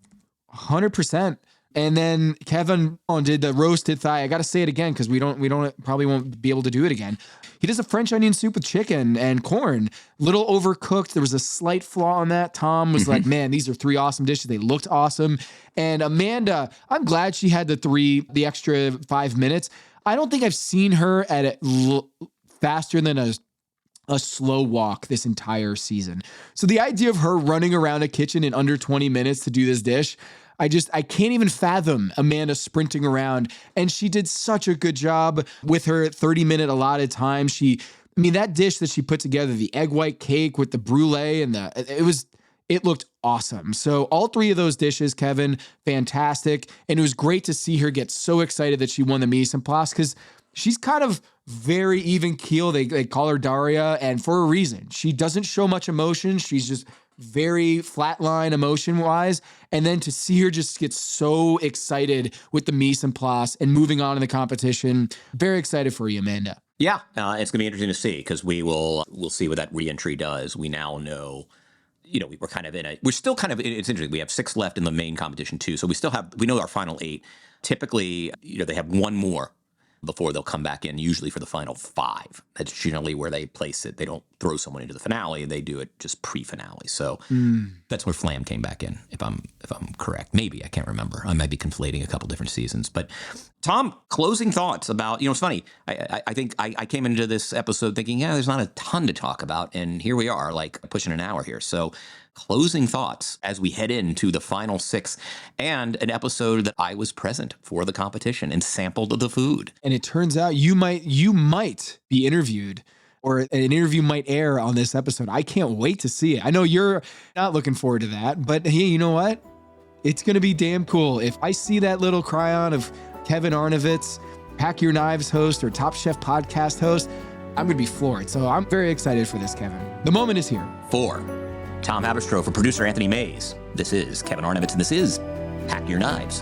100%. And then Kevin did the roasted thigh. I got to say it again because we probably won't be able to do it again. He does a French onion soup with chicken and corn. Little overcooked. There was a slight flaw on that. Tom was like, man, these are 3 awesome dishes. They looked awesome. And Amanda, I'm glad she had the extra 5 minutes. I don't think I've seen her at faster than a slow walk this entire season. So the idea of her running around a kitchen in under 20 minutes to do this dish, I can't even fathom Amanda sprinting around. And she did such a good job with her 30-minute allotted time. That dish that she put together, the egg white cake with the brulee and it looked awesome. So all 3 of those dishes, Kevin, fantastic. And it was great to see her get so excited that she won the mise en place because she's kind of very even keel. They call her Daria, and for a reason. She doesn't show much emotion. She's just very flatline emotion-wise. And then to see her just get so excited with the mise en place and moving on in the competition, very excited for you, Amanda. Yeah, it's going to be interesting to see because we'll see what that re-entry does. We now know, we're kind of we're still kind of, it's interesting. We have 6 left in the main competition too. So we know our final 8. Typically, they have 1 more before they'll come back in, usually for the final 5. That's generally where they place it. They don't throw someone into the finale. They do it just pre-finale. So that's where Flam came back in, if I'm correct. Maybe, I can't remember. I might be conflating a couple different seasons. But Tom, closing thoughts about, it's funny. I think I came into this episode thinking, there's not a ton to talk about. And here we are, like pushing an hour here. So closing thoughts as we head into the final 6 and an episode that I was present for the competition and sampled the food. And it turns out you might be interviewed, or an interview might air on this episode. I can't wait to see it. I know you're not looking forward to that, but hey, you know what? It's going to be damn cool. If I see that little cryon of Kevin Arnovitz, Pack Your Knives host or Top Chef podcast host, I'm going to be floored. So I'm very excited for this, Kevin. The moment is here. For Tom Haberstroh, for producer Anthony Mays, this is Kevin Arnovitz, and this is Pack Your Knives.